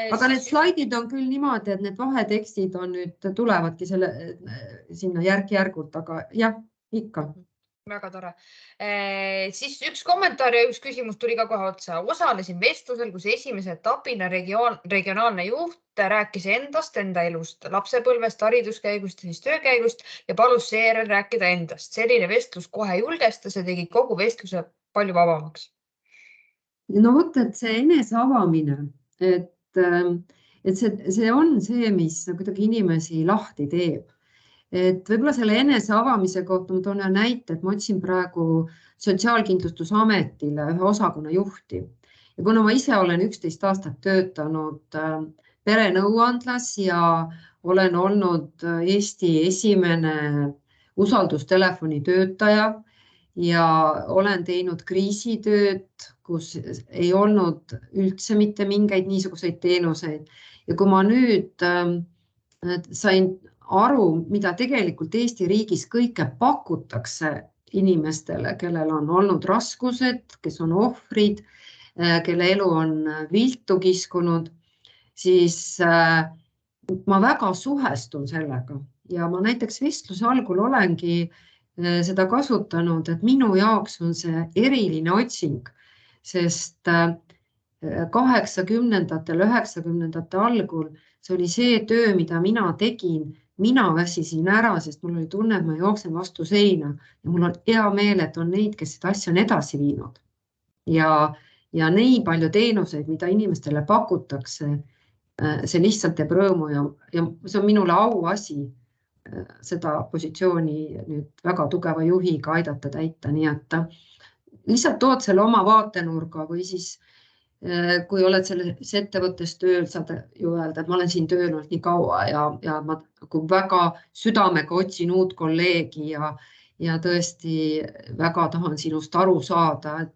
aga need slaidid on küll niimoodi, et need vahetekstid on nüüd tulevadki sinna järk-järgult, aga jah, ikka. Väga tore. Siis üks kommentaar ja üks küsimus tuli ka kohe otsa. Osalesin vestlusel, kus esimese etapina regionaalne juht rääkis endast, enda elust, lapsepõlvest, hariduskäigust ja siis töökäigust ja palus seejärel rääkida endast. Selline vestlus kohe julgestas ja tegi kogu vestluse palju vabamaks. No vot, et see enese avamine, et see on see, mis kuidagi inimesi lahti teeb. Et võib-olla selle enese avamise kohta ma toon näite, et ma otsin praegu Sotsiaalkindlustusametile ühe osakonna juhti. Ja kuna ma ise olen 11 aastat töötanud perenõuandlas ja olen olnud Eesti esimene usaldustelefoni töötaja ja olen teinud kriisitööd, kus ei olnud üldse mitte mingeid niisuguseid teenuseid. Ja kui ma nüüd sain aru, mida tegelikult Eesti riigis kõike pakutakse inimestele, kellel on olnud raskused, kes on ohvrid, kelle elu on viltu kiskunud, siis ma väga suhestun sellega ja ma näiteks vestluse algul olengi seda kasutanud, et minu jaoks on see eriline otsing, sest 80-ndatel, 90-ndate algul see oli see töö, mida mina tegin. Mina väsisin ära, sest mul oli tunne, et ma jooksen vastu seina ja mul on hea meel, et on neid, kes seda asja on edasi viinud. Ja nii palju teenuseid, mida inimestele pakutakse, see lihtsalt teeb rõõmu ja see on minule auasi seda positsiooni nüüd väga tugeva juhiga aidata täita, nii et lihtsalt tood selle oma vaatenurga või siis kui oled selles ettevõttes tööl, saad ju öelda, et ma olen siin tööl olnud nii kaua ja ma väga südamega otsin uut kolleegi ja tõesti väga tahan sinust aru saada,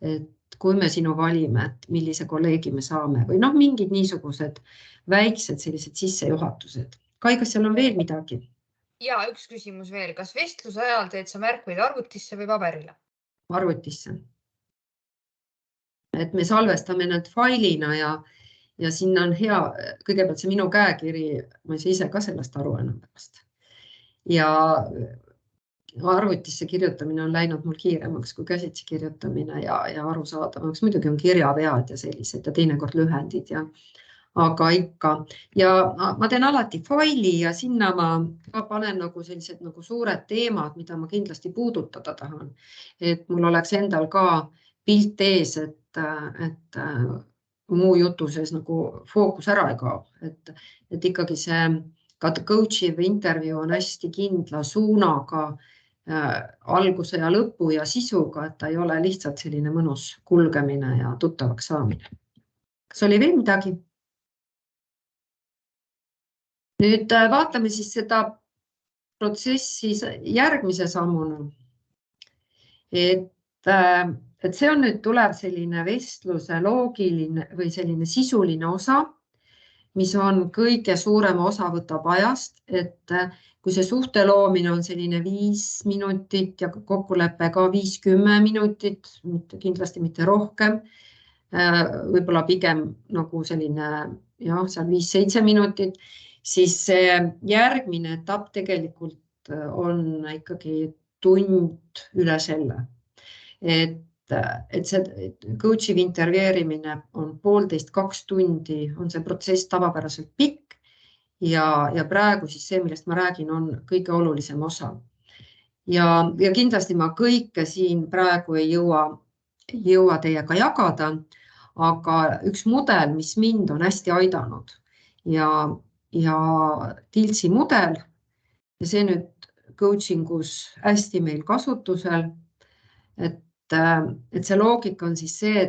et kui me sinu valime, et millise kolleegi me saame või mingid niisugused väiksed sellised sissejuhatused. Kai, kas seal on veel midagi? Ja üks küsimus veel. Kas vestluse ajal teed sa märkmeid arvutisse või paberile? Arvutisse. Et me salvestame need failina ja sinna on hea, kõigepealt see minu käekiri, ma ei saa ise ka sellest aru enam pärast. Ja arvutisse kirjutamine on läinud mul kiiremaks kui käsitsi kirjutamine ja arusaadavaks. Muidugi on kirjavead ja sellised ja teinekord lühendid aga ikka. Ja ma teen alati faili ja sinna ma panen nagu sellised nagu suured teemad, mida ma kindlasti puudutada tahan. Et mul oleks endal ka pilt ees, et muu jutu sees nagu fookus ära ei kao. Et ikkagi see ka coach'i või intervjuu on hästi kindla suunaga alguse ja lõpu ja sisuga, et ta ei ole lihtsalt selline mõnus kulgemine ja tuttavaks saamine. Kas oli veel midagi? Nüüd vaatame siis seda protsessi järgmise sammuna. Et see on nüüd tuleb selline vestluse loogiline või selline sisuline osa, mis on kõige suurema osa võtab ajast, et kui see suhte loomine on selline 5 minutit ja kokkulepe ka 5-10 minutit, kindlasti mitte rohkem, võib-olla pigem nagu selline seal 5-7 minutit, siis järgmine etapp tegelikult on ikkagi tund üle selle. Et see coach'i intervjeerimine on 1,5–2 tundi, on see protsess tavapäraselt pikk ja praegu siis see, millest ma räägin, on kõige olulisem osa. Ja kindlasti ma kõike siin praegu ei jõua teiega jagada, aga üks mudel, mis mind on hästi aidanud ja Tiltsi mudel ja see nüüd coachingus hästi meil kasutusel, et see loogika on siis see,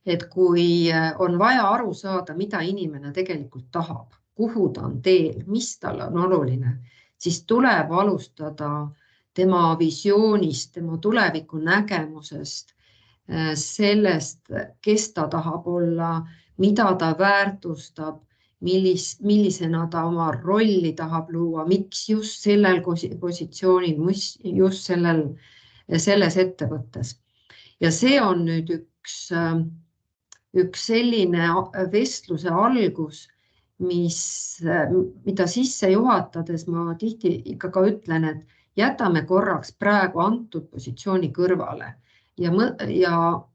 et kui on vaja aru saada, mida inimene tegelikult tahab, kuhu ta on teel, mis tal on oluline, siis tuleb alustada tema visioonist, tema tuleviku nägemusest, sellest, kes ta tahab olla, mida ta väärtustab, millisena ta oma rolli tahab luua, miks just sellel positsioonil, just selles ettevõttes. Ja see on nüüd üks selline vestluse algus, mida sisse juhatades ma tihti ikka ka ütlen, et jätame korraks praegu antud positsiooni kõrvale ja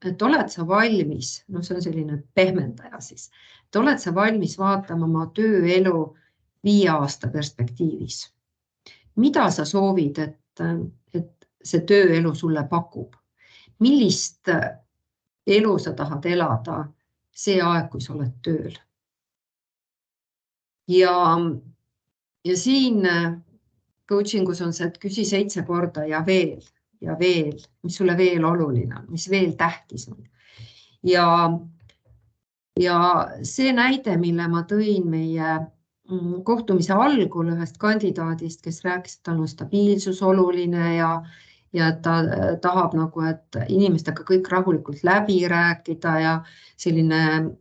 et oled sa valmis, see on selline pehmendaja siis, et oled sa valmis vaatama oma tööelu 5 aasta perspektiivis. Mida sa soovid, et see tööelu sulle pakub? Millist elu sa tahad elada see aeg, kui sa oled tööl? Ja siin coachingus on see, et küsi 7 korda ja veel, mis sulle veel oluline on, mis veel tähtis on. Ja see näide, mille ma tõin meie kohtumise algul ühest kandidaadist, kes rääkis, et tal on stabiilsus oluline ja ta tahab nagu, et inimestega kõik rahulikult läbi rääkida ja selline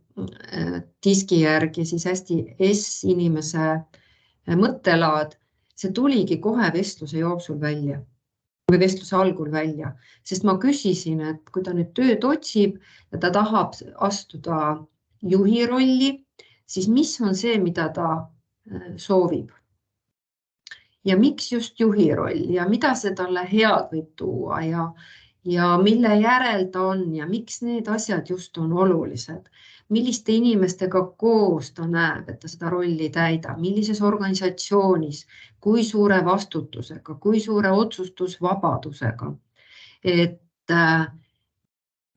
diski järgi siis hästi S-inimese mõttelaad, see tuligi kohe vestluse jooksul välja või vestluse algul välja, sest ma küsisin, et kui ta nüüd tööd otsib ja ta tahab astuda juhi rolli, siis mis on see, mida ta soovib? ja miks just juhi roll ja mida see talle head võib tuua ja mille järel ta on ja miks need asjad just on olulised. Milliste inimestega koos ta näeb, et ta seda rolli täidab, millises organisatsioonis, kui suure vastutusega, kui suure otsustusvabadusega. Et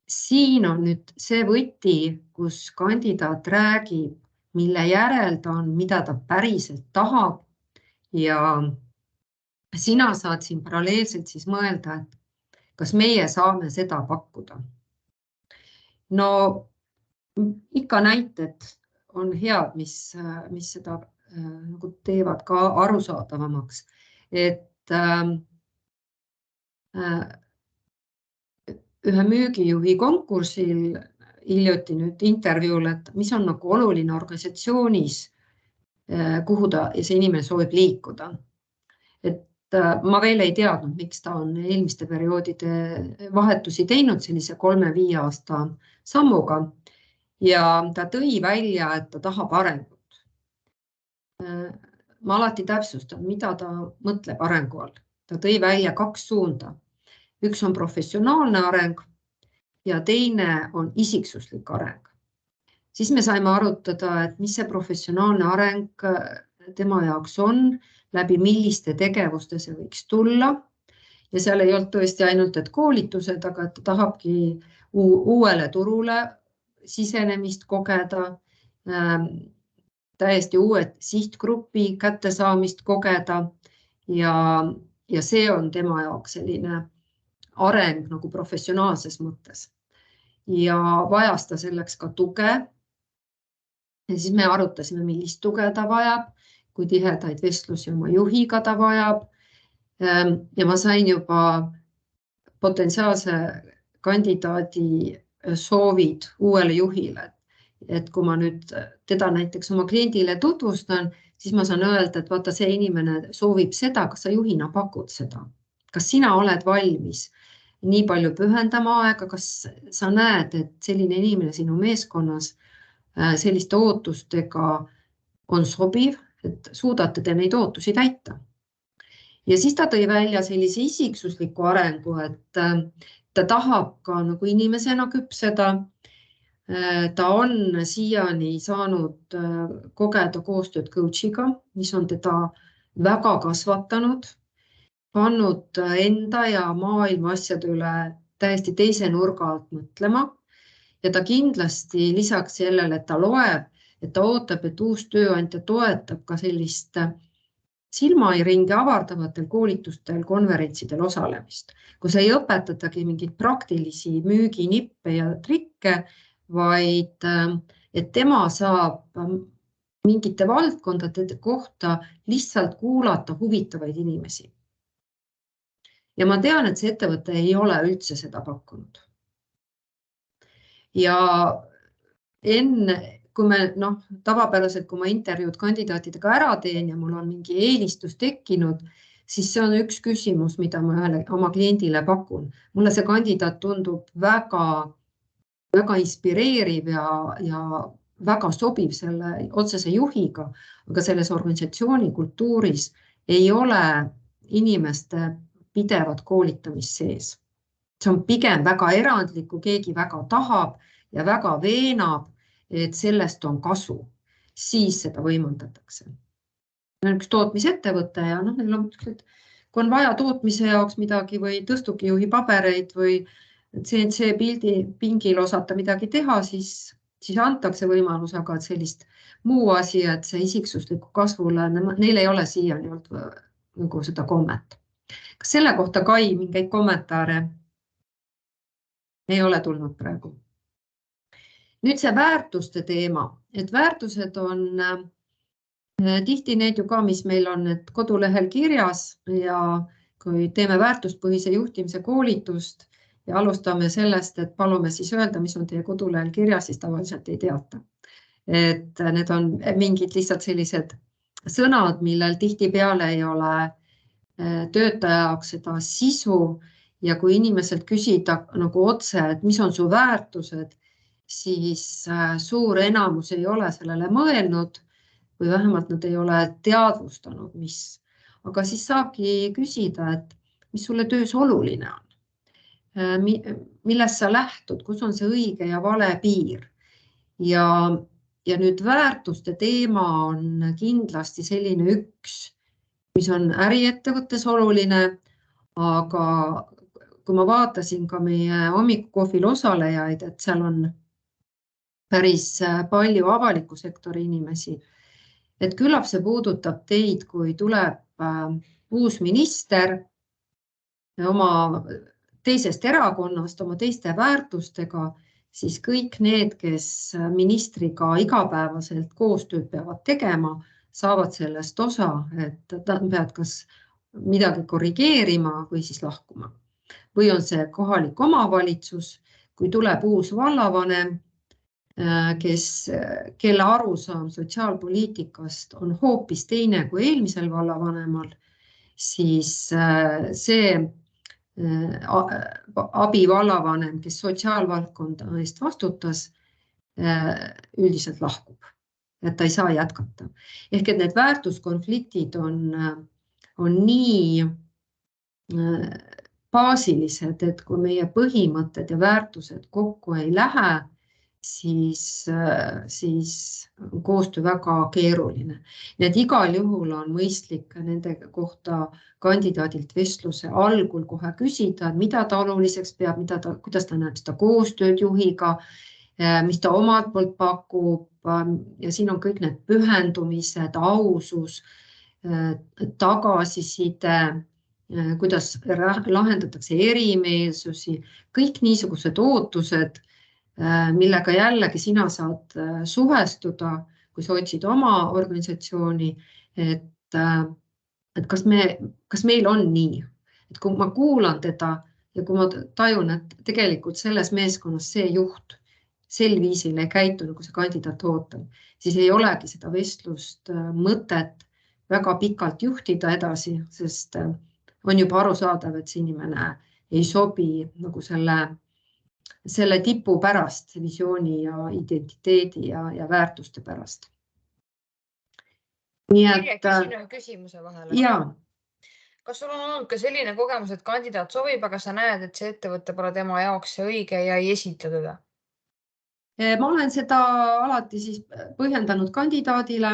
siin on nüüd see võti, kus kandidaat räägib, mille järel ta on, mida ta päriselt tahab ja sina saad siin paralleelselt siis mõelda, et kas meie saame seda pakkuda. No ikka näited on head, mis seda nagu teevad ka arusaadavamaks, et ühe müügijuhi konkursil hiljuti nüüd intervjuul, et mis on nagu oluline organisatsioonis, kuhu see inimene soovib liikuda. Et ma veel ei teadnud, miks ta on eelmiste perioodide vahetusi teinud sellise 3-5 aasta sammuga ja ta tõi välja, et ta tahab arengut. Ma alati täpsustan, mida ta mõtleb arengu all. Ta tõi välja 2 suunda. Üks on professionaalne areng ja teine on isiksuslik areng. Siis me saime arutada, et mis see professionaalne areng tema jaoks on, läbi milliste tegevuste see võiks tulla. Ja seal ei olnud tõesti ainult, et koolitused, aga et ta tahabki uuele turule sisenemist kogeda, täiesti uued sihtgrupi kättesaamist kogeda ja see on tema jaoks selline areng nagu professionaalses mõttes. Ja vajas ta selleks ka tuge. Ja siis me arutasime, millist tuge ta vajab, kui tihedaid vestlusi oma juhiga ta vajab. Ja ma sain juba potentsiaalse kandidaadi soovid uuele juhile. Et kui ma nüüd teda näiteks oma kliendile tutvustan, siis ma saan öelda, et vaata, see inimene soovib seda, kas sa juhina pakud seda. Kas sina oled valmis nii palju pühendama aega, kas sa näed, et selline inimene sinu meeskonnas selliste ootustega on sobiv, et suudate te neid ootusi täita. Ja siis ta tõi välja sellise isiksusliku arengu, et ta tahab ka nagu inimesena küpseda. Ta on siiani saanud kogeda koostööd coachiga, mis on teda väga kasvatanud, pannud enda ja maailma asjade üle täiesti teise nurga alt mõtlema. Ja ta kindlasti lisaks sellele, et ta loeb, et ta ootab, et uus tööandja toetab ka sellist silmairingi avardavatel koolitustel, konverentsidel osalemist, kus ei õpetatagi mingeid praktilisi müüginippe ja trikke, vaid et tema saab mingite valdkondade kohta lihtsalt kuulata huvitavaid inimesi. Ja ma tean, et see ettevõte ei ole üldse seda pakkunud. Ja kui me tavapäraselt, kui ma intervjuud kandidaatidega ära teen ja mul on mingi eelistus tekkinud, siis see on üks küsimus, mida ma oma kliendile pakun. Mulle see kandidaat tundub väga inspireeriv ja väga sobiv selle otsese juhiga, aga selles organisatsiooni kultuuris ei ole inimeste pidevat koolitamist sees. See on pigem väga erandlik, kui keegi väga tahab ja väga veenab, et sellest on kasu, siis seda võimaldatakse. On üks tootmisettevõte ja neil on, kui on vaja tootmise jaoks midagi või tõstukijuhi pabereid või CNC pingil osata midagi teha, siis antakse võimalus, aga et sellist muu asi, et see isiksusliku kasvule, neil ei ole siiani olnud nagu seda kommet. Kas selle kohta Kai mingeid kommentaare ei ole tulnud praegu? Nüüd see väärtuste teema, et väärtused on tihti need ju ka, mis meil on kodulehel kirjas ja kui teeme väärtuspõhise juhtimise koolitust ja alustame sellest, et palume siis öelda, mis on teie kodulehel kirjas, siis tavaliselt ei teata. Et need on mingid lihtsalt sellised sõnad, millel tihtipeale ei ole töötaja jaoks seda sisu ja kui inimeselt küsida nagu otse, et mis on su väärtused, siis suur enamus ei ole sellele mõelnud või vähemalt nad ei ole teadvustanud, mis. aga siis saabki küsida, et mis sulle töös oluline on. Millest sa lähtud, kus on see õige ja vale piir. Ja nüüd väärtuste teema on kindlasti selline üks, mis on äriettevõttes oluline, aga kui ma vaatasin ka meie hommikukohvil osalejaid, et seal on päris palju avaliku sektori inimesi, et küllap see puudutab teid, kui tuleb uus minister oma teisest erakonnast, oma teiste väärtustega, siis kõik need, kes ministriga igapäevaselt koostööd peavad tegema, saavad sellest osa, et nad peavad kas midagi korrigeerima või siis lahkuma. Või on see kohalik omavalitsus, kui tuleb uus vallavanem, kelle arusaam sotsiaalpoliitikast on hoopis teine kui eelmisel vallavanemal, siis see abivallavanem, kes sotsiaalvaldkonda eest vastutas, üldiselt lahkub, et ta ei saa jätkata. Ehk et need väärtuskonfliktid on nii baasilised, et kui meie põhimõtted ja väärtused kokku ei lähe, siis on koostöö väga keeruline. Nii et igal juhul on mõistlik nende kohta kandidaadilt vestluse algul kohe küsida, mida ta oluliseks peab, kuidas ta näeb seda koostööd juhiga, mis ta omalt poolt pakub ja siin on kõik need pühendumised, ausus, tagasiside, kuidas lahendatakse erimeelsusi, kõik niisugused ootused, millega jällegi sina saad suhestuda, kui sa otsid oma organisatsiooni, et kas meil on nii, et kui ma kuulan teda ja kui ma tajun, et tegelikult selles meeskonnas see juht sel viisil ei käitu, nagu see kandidaat ootab, siis ei olegi seda vestlust mõtet väga pikalt juhtida edasi, sest on juba arusaadav, et see inimene ei sobi nagu selle tipu pärast, visiooni ja identiteedi ja väärtuste pärast. Kirja, küsin ühe küsimuse vahele. Jaa. Kas sul on olnud ka selline kogemus, et kandidaat sobib, aga sa näed, et see ettevõte pole tema jaoks see õige ja ei esita teda? Ma olen seda alati siis põhjendanud kandidaadile,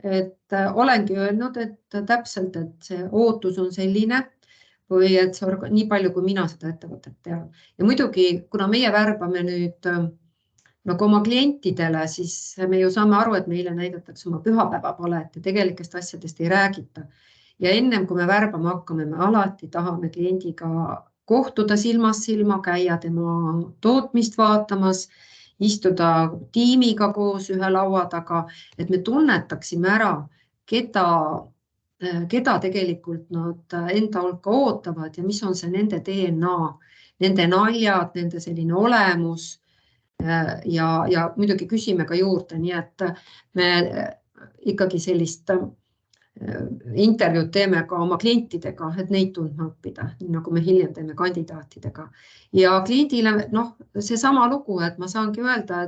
et olengi öelnud, et täpselt, et see ootus on selline, või et see nii palju, kui mina seda ettevõtet tean. Ja muidugi, kuna meie värbame nüüd nagu oma klientidele, siis me ju saame aru, et meile näidatakse oma pühapäevapalet ja tegelikest asjadest ei räägita. Ja ennem, kui me värbama hakkame, me alati tahame kliendiga kohtuda silmast silma, käia tema tootmist vaatamas, istuda tiimiga koos ühe laua taga, et me tunnetaksime ära, keda tegelikult nad enda hulka ootavad ja mis on see nende DNA, nende naljad, nende selline olemus ja muidugi küsime ka juurde, nii et me ikkagi sellist intervjuud teeme ka oma klientidega, et neid tundma õppida, nii nagu me hiljem teeme kandidaatidega. Ja kliendile see sama lugu, et ma saangi öelda,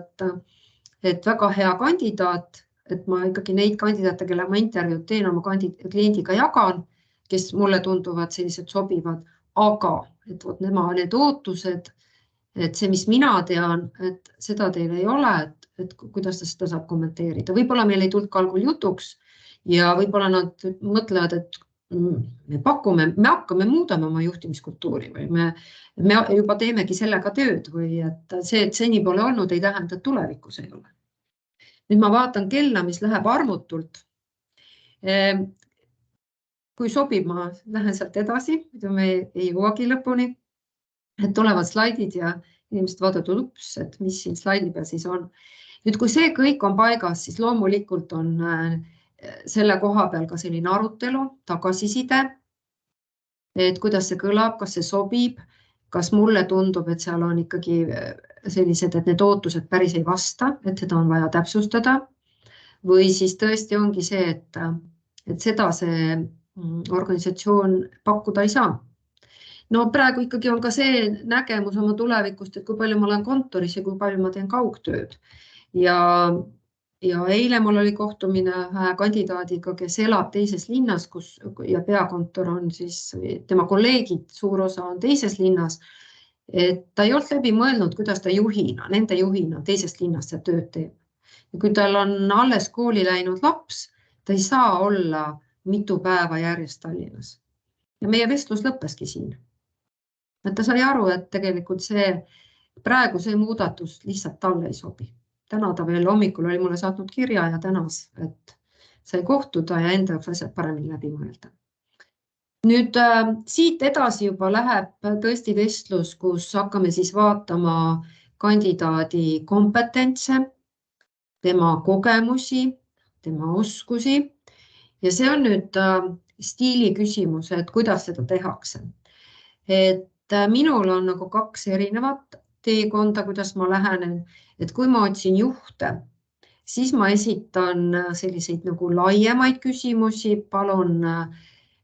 et väga hea kandidaat, et ma ikkagi neid kandidaate, kelle ma intervjuud teen, oma kliendiga jagan, kes mulle tunduvad sellised sobivad, aga et need ootused, et see, mis mina tean, et seda teil ei ole, et kuidas ta seda saab kommenteerida. Võib-olla meil ei tulnud algul jutuks ja võib-olla nad mõtlevad, et me hakkame muudama oma juhtimiskultuuri või me juba teemegi sellega tööd või et see, et seni pole olnud, ei tähenda, et tulevikus ei ole. Nüüd ma vaatan kella, mis läheb armutult. Kui sobib, ma lähen sealt edasi, me ei jõuagi lõpuni, et tulevad slaidid ja inimesed vaatavad, et mis siin slaidi peal siis on. Nüüd, kui see kõik on paigas, siis loomulikult on selle koha peal ka selline arutelu, tagasiside, et kuidas see kõlab, kas see sobib, kas mulle tundub, et seal on ikkagi sellised, et need ootused päris ei vasta, et seda on vaja täpsustada või siis tõesti ongi see, et seda see organisatsioon pakkuda ei saa. No praegu ikkagi on ka see nägemus oma tulevikust, et kui palju ma olen kontoris ja kui palju ma teen kaugtööd ja ja eile mul oli kohtumine kandidaadiga, kes elab teises linnas, ja peakontor on siis, tema kolleegid, suur osa on teises linnas, et ta ei olnud läbi mõelnud, kuidas ta nende juhina teisest linnast see tööd teeb. Ja kui tal on alles kooli läinud laps, ta ei saa olla mitu päeva järjest Tallinnas. Ja meie vestlus lõppeski siin. Et ta sai aru, et tegelikult praegu see muudatus lihtsalt talle ei sobi. Täna ta veel hommikul oli mulle saatnud kirja ja tänas, et sai kohtuda ja enda jaoks asjad paremini läbi mõelda. Nüüd siit edasi juba läheb tõesti vestlus, kus hakkame siis vaatama kandidaadi kompetentse, tema kogemusi, tema oskusi ja see on nüüd stiili küsimus, et kuidas seda tehakse. Et minul on nagu 2 erinevat teekonda, kuidas ma lähenen, et kui ma otsin juhte, siis ma esitan selliseid nagu laiemaid küsimusi, palun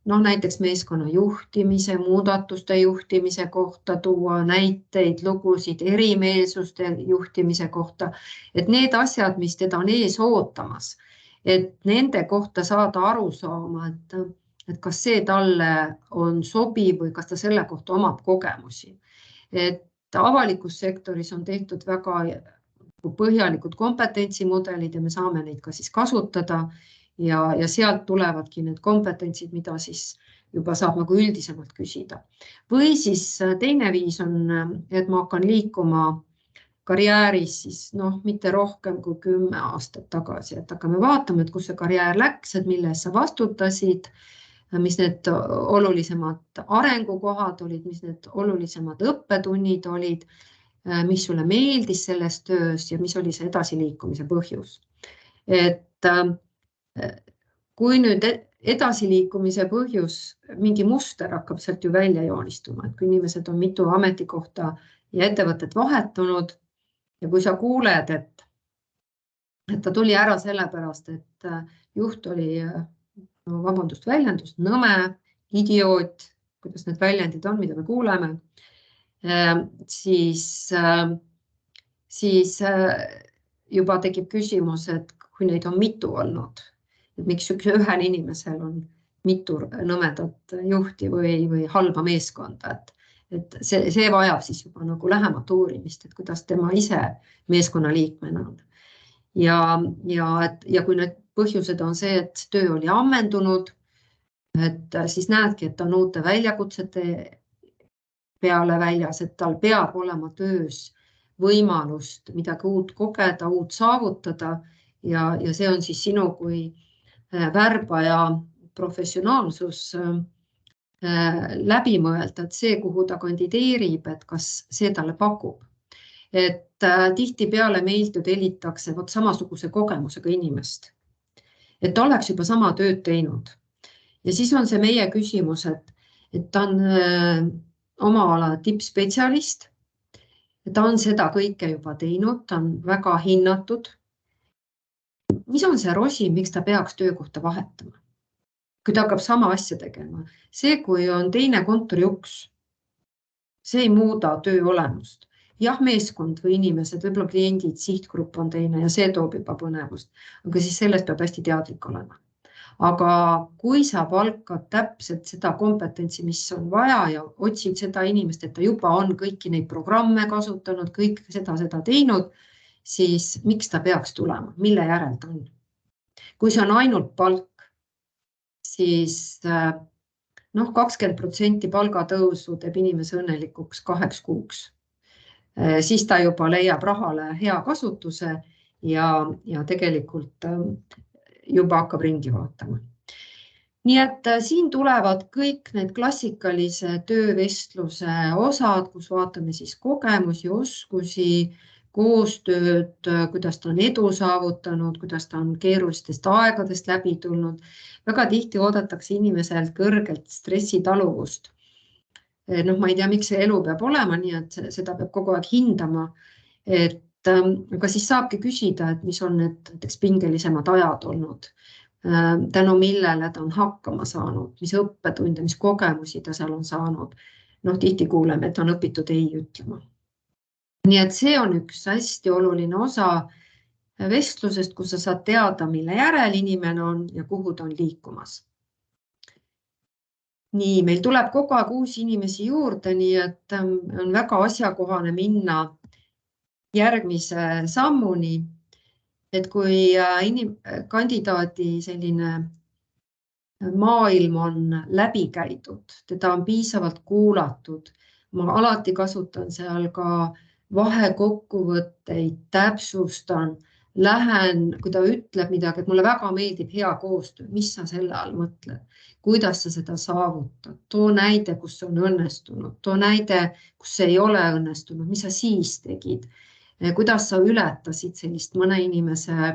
näiteks meeskonna juhtimise, muudatuste juhtimise kohta tuua näiteid, lugusid, erimeelsuste juhtimise kohta, et need asjad, mis teda on ees ootamas, et nende kohta saada aru saama, et kas see talle on sobiv või kas ta selle kohta omab kogemusi. Et avalikus sektoris on tehtud väga põhjalikud kompetentsimudelid ja me saame neid ka siis kasutada ja sealt tulevadki need kompetentsid, mida siis juba saab nagu üldisemalt küsida. Või siis teine viis on, et ma hakkan liikuma karjääris siis mitte rohkem kui 10 aastat tagasi, et hakkame vaatama, et kus see karjäär läks, et mille eest sa vastutasid, mis need olulisemad arengukohad olid, mis need olulisemad õppetunnid olid, mis sulle meeldis selles töös ja mis oli see edasiliikumise põhjus. Et kui nüüd edasiliikumise põhjus, mingi muster hakkab sealt ju välja joonistuma, et kui inimesed on mitu ametikohta ja ettevõtet vahetunud ja kui sa kuuled, et ta tuli ära sellepärast, et juht oli, vabandust väljendust, nõme, idioot, kuidas need väljendid on, mida me kuuleme, siis juba tekib küsimus, et kui neid on mitu olnud, et miks ühel inimesel on mitu nõmedat juhti või halba meeskonda, et see vajab siis juba nagu lähemat uurimist, et kuidas tema ise meeskonnaliikmena on. Ja kui need põhjused on see, et töö oli ammendunud, et siis näedki, et ta on uute väljakutsete peale väljas, et tal peab olema töös võimalust midagi uut kogeda, uut saavutada ja see on siis sinu kui värbaja professionaalsus läbi mõelda, et see, kuhu ta kandideerib, et kas see talle pakub. Et tihtipeale meilt ju tellitakse samasuguse kogemusega inimest, et ta oleks juba sama tööd teinud. Ja siis on see meie küsimus, et ta on oma ala tippspetsialist, ta on seda kõike juba teinud, ta on väga hinnatud. Mis on see rosi, miks ta peaks töökohta vahetama? Kui ta hakkab sama asja tegema. See, kui on teine kontoriuks, see ei muuda töö olemust. Jah, meeskond või inimesed, võib-olla kliendid, sihtgrupp on teine ja see toob juba põnevust. Aga siis sellest peab hästi teadlik olema. Aga kui sa palkad täpselt seda kompetentsi, mis on vaja ja otsid seda inimest, et ta juba on kõiki neid programme kasutanud, kõik seda teinud, siis miks ta peaks tulema, mille järel ta on? Kui see on ainult palk, siis 20% palgatõusu teeb inimese õnnelikuks 2 kuuks. Siis ta juba leiab rahale hea kasutuse ja tegelikult juba hakkab ringi vaatama. Nii et siin tulevad kõik need klassikalise töövestluse osad, kus vaatame siis kogemusi, oskusi, koostööd, kuidas ta on edu saavutanud, kuidas ta on keerulistest aegadest läbi tulnud. Väga tihti oodatakse inimeselt kõrgelt stressitaluvust. Ma ei tea, miks see elu peab olema, nii et seda peab kogu aeg hindama. Aga siis saabki küsida, et mis on need pingelisemad ajad olnud, tänu millele ta on hakkama saanud, mis õppetunde, mis kogemusi ta seal on saanud. Tihti kuuleme, et on õpitud ei ütlema. Nii et see on üks hästi oluline osa, vestlusest, kus sa saad teada, mille järel inimene on ja kuhu ta on liikumas. Nii, meil tuleb kogu aeg uusi inimesi juurde, nii et on väga asjakohane minna järgmise sammuni, et kui kandidaadi selline maailm on läbi käidud, teda on piisavalt kuulatud, ma alati kasutan seal ka vahekokkuvõtteid, täpsustan, lähen, kui ta ütleb midagi, et mulle väga meeldib hea koostöö, mis sa selle all mõtled, kuidas sa seda saavutad, too näide, kus on õnnestunud, too näide, kus ei ole õnnestunud, mis sa siis tegid, kuidas sa ületasid sellist mõne inimese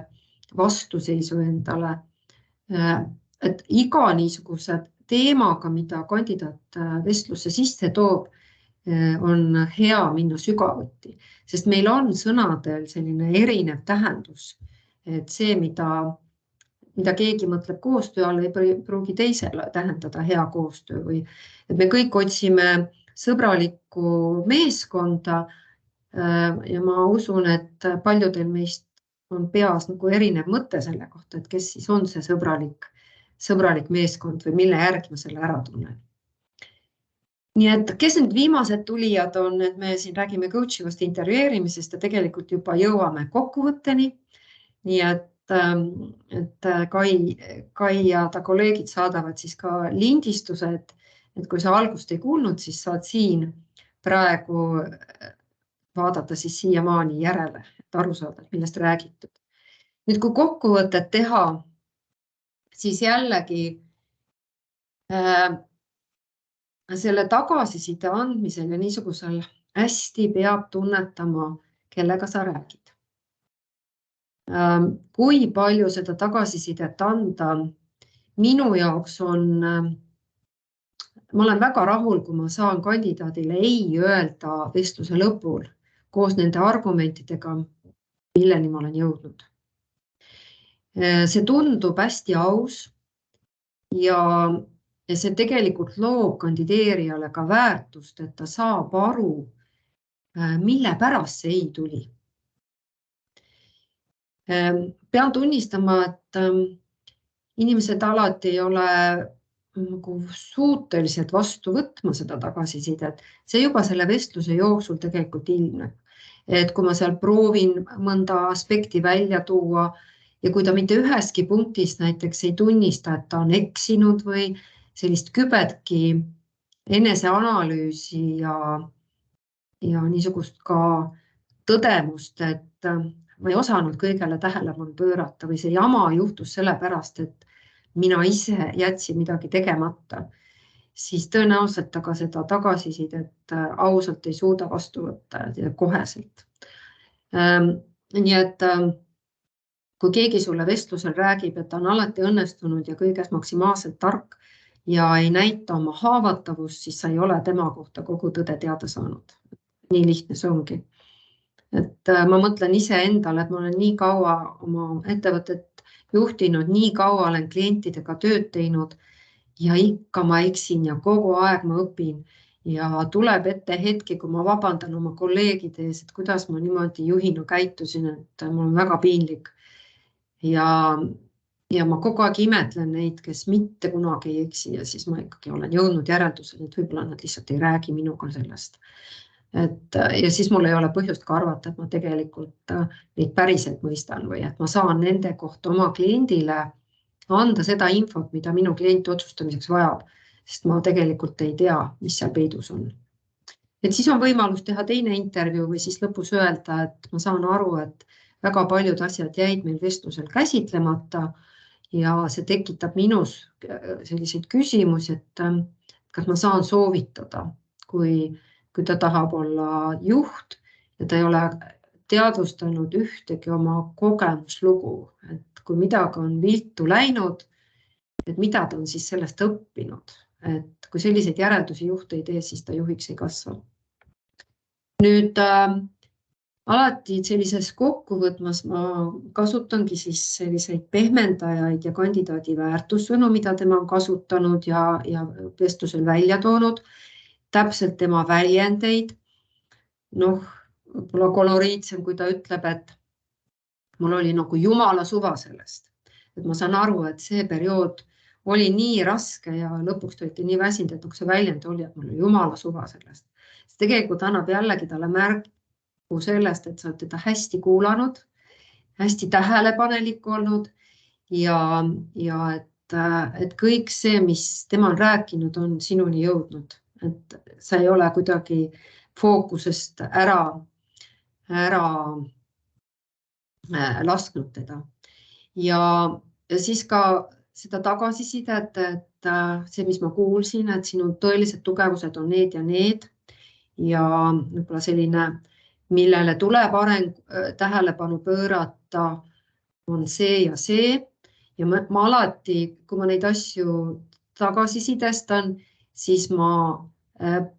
vastuseisu endale, et iga niisuguse teemaga, mida kandidaat vestlusse sisse toob, on hea minna sügavuti, sest meil on sõnadel selline erinev tähendus, et see, mida keegi mõtleb koostöö all, ei pruugi teisele tähendada hea koostöö või et me kõik otsime sõbralikku meeskonda ja ma usun, et paljudel meist on peas nagu erinev mõte selle kohta, et kes siis on see sõbralik meeskond või mille järgi ma selle ära tunnen. Nii et kes need viimased tulijad on, et me siin räägime coachivast intervjueerimisest ja tegelikult juba jõuame kokkuvõtteni. Nii et Kai ja ta kolleegid saadavad siis ka lindistused, et kui sa algust ei kuulnud, siis saad siin praegu vaadata siis siiamaani järele, et aru saada, millest räägitud. Nüüd, kui kokkuvõtet teha, siis jällegi selle tagasiside andmisel ja niisugusel hästi peab tunnetama, kellega sa räägid. Kui palju seda tagasisidet anda, minu jaoks on, ma olen väga rahul, kui ma saan kandidaadile ei öelda vestluse lõpul koos nende argumentidega, milleni ma olen jõudnud. See tundub hästi aus ja see tegelikult loob kandideerijale ka väärtust, et ta saab aru, mille pärast see ei tuli. Pean tunnistama, et inimesed alati ei ole suutelised vastu võtma seda tagasisidet. See juba selle vestluse jooksul tegelikult ilmneb. Et kui ma seal proovin mõnda aspekti välja tuua ja kui ta mitte üheski punktis näiteks ei tunnista, et ta on eksinud või sellist kübedki eneseanalüüsi ja niisugust ka tõdemust, et ma ei osanud kõigele tähelepanu pöörata või see jama juhtus sellepärast, et mina ise jätsin midagi tegemata, siis tõenäoliselt aga seda tagasisidet ausalt ei suuda vastu võtta ja koheselt. Nii et kui keegi sulle vestlusel räägib, et ta on alati õnnestunud ja kõiges maksimaalselt tark, ja ei näita oma haavatavust, siis sa ei ole tema kohta kogu tõde teada saanud. Nii lihtne see ongi. Et ma mõtlen ise endale, et ma olen nii kaua oma ettevõtet juhtinud, nii kaua olen klientidega tööd teinud ja ikka ma eksin ja kogu aeg ma õpin ja tuleb ette hetki, kui ma vabandan oma kolleegide ees, et kuidas ma niimoodi juhina käitusin, et mul on väga piinlik. Ja ma kogu aeg imetlen neid, kes mitte kunagi ei eksi ja siis ma ikkagi olen jõudnud järeldusele, et võib-olla nad lihtsalt ei räägi minuga sellest. Ja siis mul ei ole põhjust ka arvata, et ma tegelikult neid päriselt mõistan või et ma saan nende kohta oma kliendile anda seda infot, mida minu klient otsustamiseks vajab, sest ma tegelikult ei tea, mis seal peidus on. Et siis on võimalus teha teine intervjuu või siis lõpus öelda, et ma saan aru, et väga paljud asjad jäid meil vestlusel käsitlemata ja see tekitab minus selliseid küsimusi, et kas ma saan soovitada, kui ta tahab olla juht ja ta ei ole teadvustanud ühtegi oma kogemuslugu, et kui midagi on viltu läinud, et mida ta on siis sellest õppinud, et kui selliseid järeldusi juht ei tee, siis ta juhiks ei kasva. Nüüd alati sellises kokkuvõtmas ma kasutangi siis selliseid pehmendajaid ja kandidaadi väärtussõnu, mida tema on kasutanud ja vestlusel välja toonud, täpselt tema väljendeid. Võib-olla koloriitsem, kui ta ütleb, et mul oli nagu jumala suva sellest, et ma saan aru, et see periood oli nii raske ja lõpuks ta olite nii väsinud, et see väljend oli, et mul oli jumala suva sellest. Tegelikult annab jällegi talle märku sellest, et sa oled teda hästi kuulanud, hästi tähelepanelik olnud ja et kõik see, mis tema on rääkinud, on sinuni jõudnud, et sa ei ole kuidagi fookusest ära lasknud teda. Ja siis ka seda tagasisidet, et see, mis ma kuulsin, et sinu tõelised tugevused on need ja need ja võib-olla selline, millele tuleb tähelepanu pöörata, on see ja see. Ja ma alati, kui ma neid asju tagasisidestan, siis ma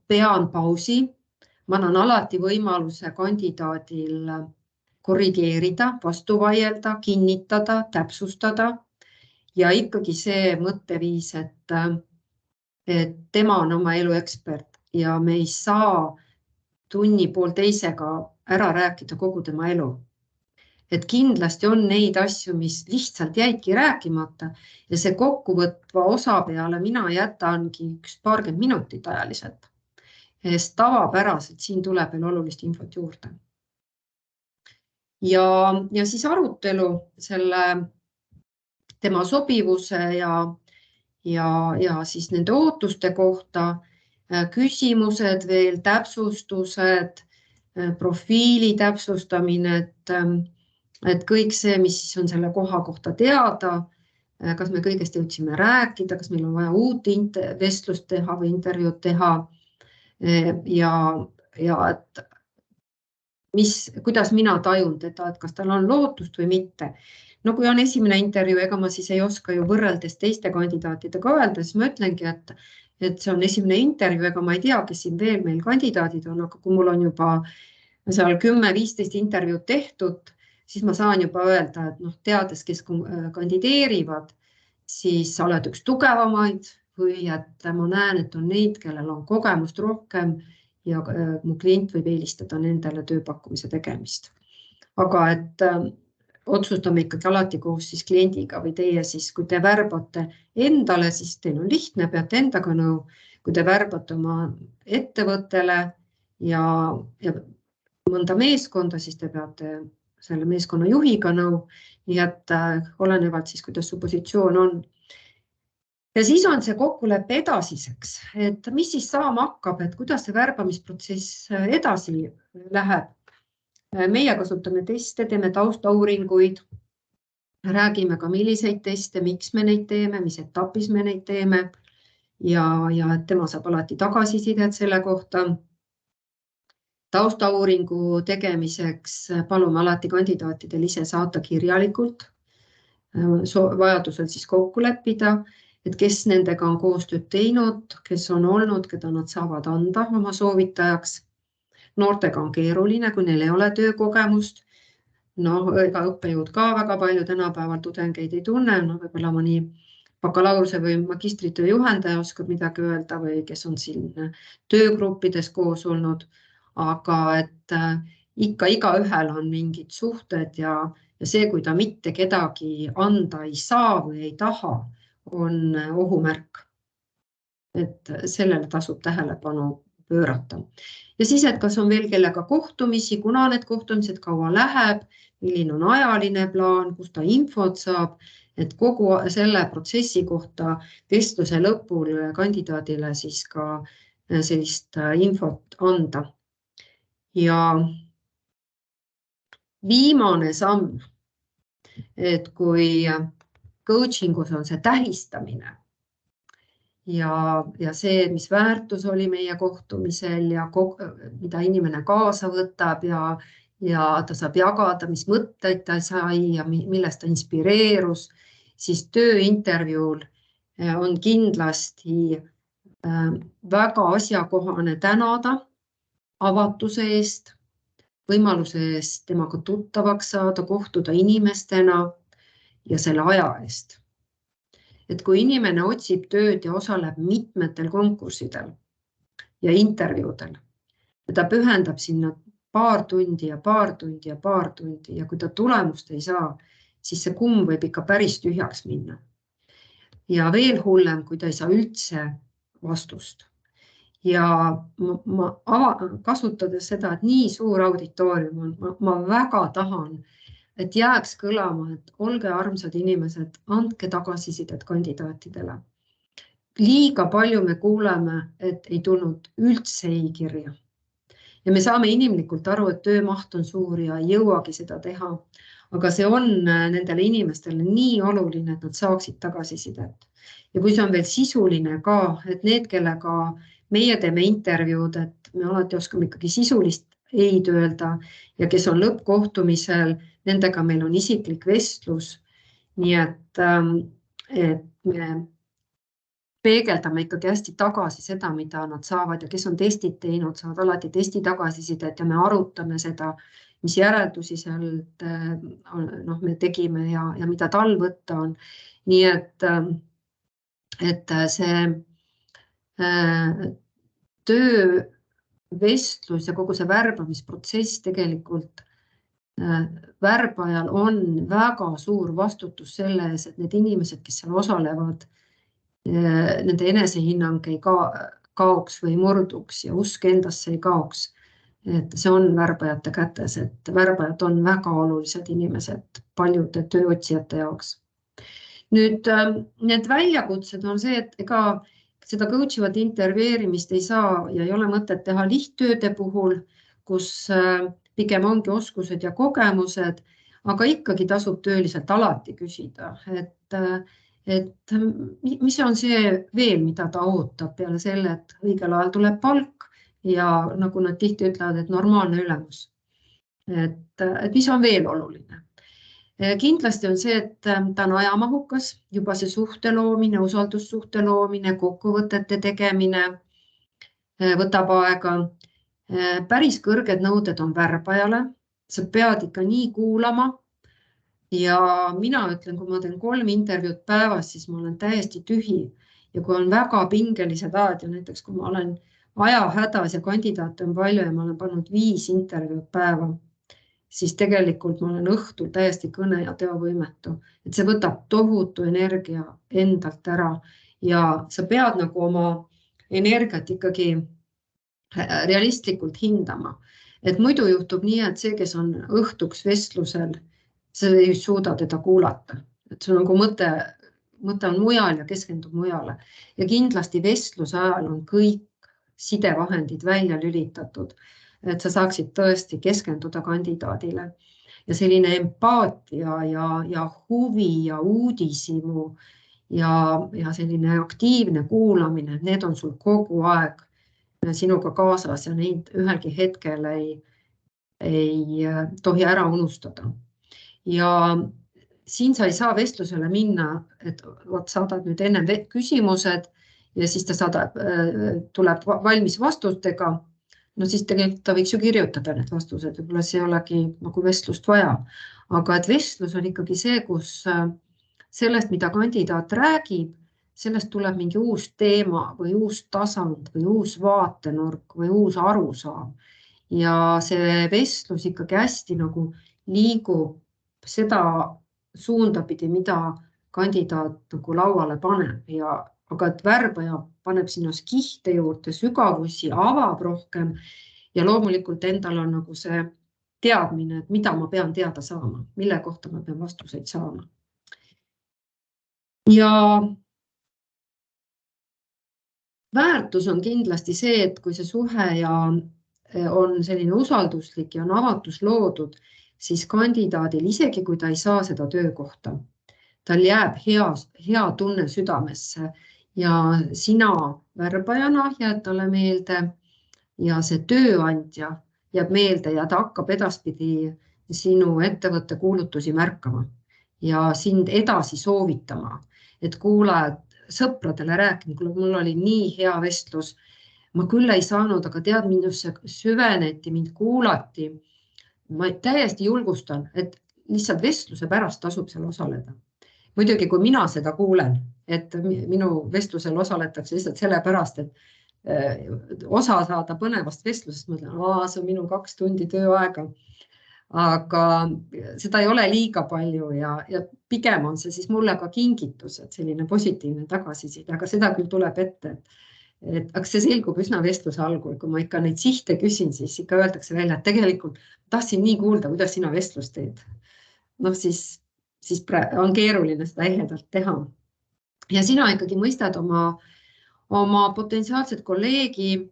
pean pausi. Ma annan alati võimaluse kandidaadil korrigeerida, vastu vaielda, kinnitada, täpsustada ja ikkagi see mõtteviis, et tema on oma elu ekspert ja me ei saa tunni poolteisega ära rääkida kogu tema elu. Et kindlasti on neid asju, mis lihtsalt jäidki rääkimata ja see kokkuvõtva osa peale mina jätangi paarkümmend minutit ajaliselt. Sest tavapäraselt siin tuleb veel olulist infot juurde. Ja siis arutelu selle tema sobivuse ja siis nende ootuste kohta, küsimused veel, täpsustused, profiili täpsustamine, et kõik see, mis on selle koha kohta teada, kas me kõigest jõudsime rääkida, kas meil on vaja uut vestlust teha või intervjuud teha ja et kuidas mina tajun teda, et kas tal on lootust või mitte. No kui on esimene intervjuu, ega ma siis ei oska ju võrreldes teiste kandidaatidega öelda, siis ma ütlengi, et see on esimene intervjuu, ega ma ei tea, kes siin veel meil kandidaadid on, aga kui mul on juba seal 10-15 intervjuud tehtud, siis ma saan juba öelda, et teades, kes kandideerivad, siis sa oled üks tugevamaid või et ma näen, et on neid, kellel on kogemust rohkem ja mu klient võib eelistada nendele tööpakkumise tegemist. Aga et otsustame ikkagi alati koos siis kliendiga või teie siis, kui te värbate endale, siis teil on lihtne, peate endaga nõu. Kui te värbate oma ettevõttele ja mõnda meeskonda, siis te peate selle meeskonna juhiga nõu, nii et olenevalt siis, kuidas su positsioon on. Ja siis on see kokkulepe edasiseks, et mis siis saama hakkab, et kuidas see värbamisprotsess edasi läheb. Meie kasutame teste, teeme taustauuringuid, räägime ka milliseid teste, miks me neid teeme, mis etapis me neid teeme ja et tema saab alati tagasisidet selle kohta. Taustauuringu tegemiseks palume alati kandidaatidel ise saata kirjalikult, vajadusel siis kokku leppida, et kes nendega on koostööd teinud, kes on olnud, keda nad saavad anda oma soovitajaks. Noortega on keeruline, kui neil ei ole töökogemust. Ega õppejõud ka väga palju tänapäeval tudengeid ei tunne, võib-olla mõni bakalaureuse või magistritöö juhendaja oskab midagi öelda või kes on siin töögruppides koos olnud. Aga et ikka igaühel on mingid suhted ja see, kui ta mitte kedagi anda ei saa või ei taha, on ohumärk. Et sellele tasub tähelepanu pöörata. Ja siis, et kas on veel kellega kohtumisi, kuna need kohtumised kaua läheb, milline on ajaline plaan, kus ta infot saab, et kogu selle protsessi kohta vestluse lõpul kandidaadile siis ka sellist infot anda. Ja viimane samm, et kui coachingus on see tähistamine ja see, mis väärtus oli meie kohtumisel ja mida inimene kaasa võtab ja ta saab jagada, mis mõtteid ta sai ja millest ta inspireerus, siis tööintervjuul on kindlasti väga asjakohane tänada avatuse eest, võimaluse eest temaga tuttavaks saada, kohtuda inimestena ja selle aja eest. Et kui inimene otsib tööd ja osaleb mitmetel konkurssidel ja intervjuudel ja ta pühendab sinna paar tundi ja paar tundi ja paar tundi ja kui ta tulemust ei saa, siis see kumm võib ikka päris tühjaks minna. Ja veel hullem, kui ta ei saa üldse vastust. Ja kasutades seda, et nii suur auditoorium on, ma väga tahan, et jääks kõlama, et olge armsad inimesed, andke tagasisidet kandidaatidele. Liiga palju me kuuleme, et ei tulnud üldse ei kirja. Ja me saame inimlikult aru, et töömaht on suur ja ei jõuagi seda teha. Aga see on nendele inimestele nii oluline, et nad saaksid tagasisidet. Ja kui see on veel sisuline ka, et need, kellega meie teeme intervjuud, et me alati oskame ikkagi sisulist ei öelda ja kes on lõppkohtumisel, nendega meil on isiklik vestlus. Nii et me peegeldame ikkagi hästi tagasi seda, mida nad saavad ja kes on testid teinud, saavad alati testi tagasisidet ja me arutame seda, mis järeldusi sealt me tegime ja mida tal võtta on. Nii et see töövestlus ja kogu see värbamisprotsess tegelikult värbajal on väga suur vastutus selle ees, et need inimesed, kes seal osalevad, nende enesehinnang ei kaoks või murduks ja usk endasse ei kaoks. Et see on värbajate kätes, et värbajad on väga olulised inimesed paljude tööotsijate jaoks. Nüüd need väljakutsed on see, et ega seda coachivat intervjueerimist ei saa ja ei ole mõtet teha lihttööde puhul, kus pigem ongi oskused ja kogemused, aga ikkagi tasub tööliselt alati küsida, et mis on see veel, mida ta ootab peale selle, et õigel ajal tuleb palk ja nagu nad tihti ütlevad, et normaalne ülemus. Et mis on veel oluline? Kindlasti on see, et ta on ajamahukas, juba see suhte loomine, usaldussuhte loomine, kokkuvõtete tegemine võtab aega. Päris kõrged nõuded on värbajale, sa pead ikka nii kuulama. Ja mina ütlen, kui ma teen 3 intervjuud päevas, siis ma olen täiesti tühi. Ja kui on väga pingelised ajad ja näiteks kui ma olen ajahädas ja kandidaate on palju ja ma olen pannud 5 intervjuud päeva, siis tegelikult ma olen õhtul täiesti kõne ja teovõimetu. Et see võtab tohutu energia endalt ära ja sa pead nagu oma energiat ikkagi realistlikult hindama. Et muidu juhtub nii, et see, kes on õhtuks vestlusel, see ei suuda teda kuulata. Et see on nagu mõte on mujal ja keskendub mujale. Ja kindlasti vestluse ajal on kõik sidevahendid välja lülitatud, et sa saaksid tõesti keskenduda kandidaadile. Ja selline empaatia ja huvi ja uudisimu ja selline aktiivne kuulamine, need on sul kogu aeg sinuga kaasas ja neid ühelgi hetkel ei tohi ära unustada. Ja siin sa ei saa vestlusele minna, et saadad nüüd enne küsimused ja siis ta tuleb valmis vastustega. No siis tegelikult ta võiks ju kirjutada need vastused, võib-olla see ei olegi nagu vestlust vaja. Aga et vestlus on ikkagi see, kus sellest, mida kandidaat räägib, sellest tuleb mingi uus teema või uus tasand või uus vaatenurk või uus arusaam. Ja see vestlus ikkagi hästi nagu liigub seda suunda pidi, mida kandidaat nagu lauale paneb. Aga et värbaja paneb sinna kihte juurde, sügavusi, avab rohkem ja loomulikult endal on nagu see teadmine, et mida ma pean teada saama, mille kohta ma pean vastuseid saama. Ja väärtus on kindlasti see, et kui see suhe on selline usalduslik ja on avatus loodud, siis kandidaadil, isegi kui ta ei saa seda töökohta, tal jääb hea tunne südamesse ja sina värbajana jääd talle meelde ja see tööandja jääb meelde ja ta hakkab edaspidi sinu ettevõtte kuulutusi märkama ja sind edasi soovitama, et kuule, sõpradele rääkinud, mul oli nii hea vestlus, ma küll ei saanud, aga tead, minusse süveneti, mind kuulati. Ma täiesti julgustan, et lihtsalt vestluse pärast tasub seal osaleda. Muidugi, kui mina seda kuulen, et minu vestlusel osaletakse lihtsalt selle pärast, et osa saada põnevast vestlusest, ma ütlen, see on minu 2 tundi tööaega. Aga seda ei ole liiga palju ja pigem on see siis mulle ka kingitus, et selline positiivne tagasiside, aga seda küll tuleb ette, aga see selgub üsna vestluse algul, kui ma ikka neid sihte küsin, siis ikka öeldakse välja, et tegelikult tahtsin nii kuulda, kuidas sina vestlust teed. No siis on keeruline seda ehedalt teha. Ja sina ikkagi mõistad oma potentsiaalset kolleegi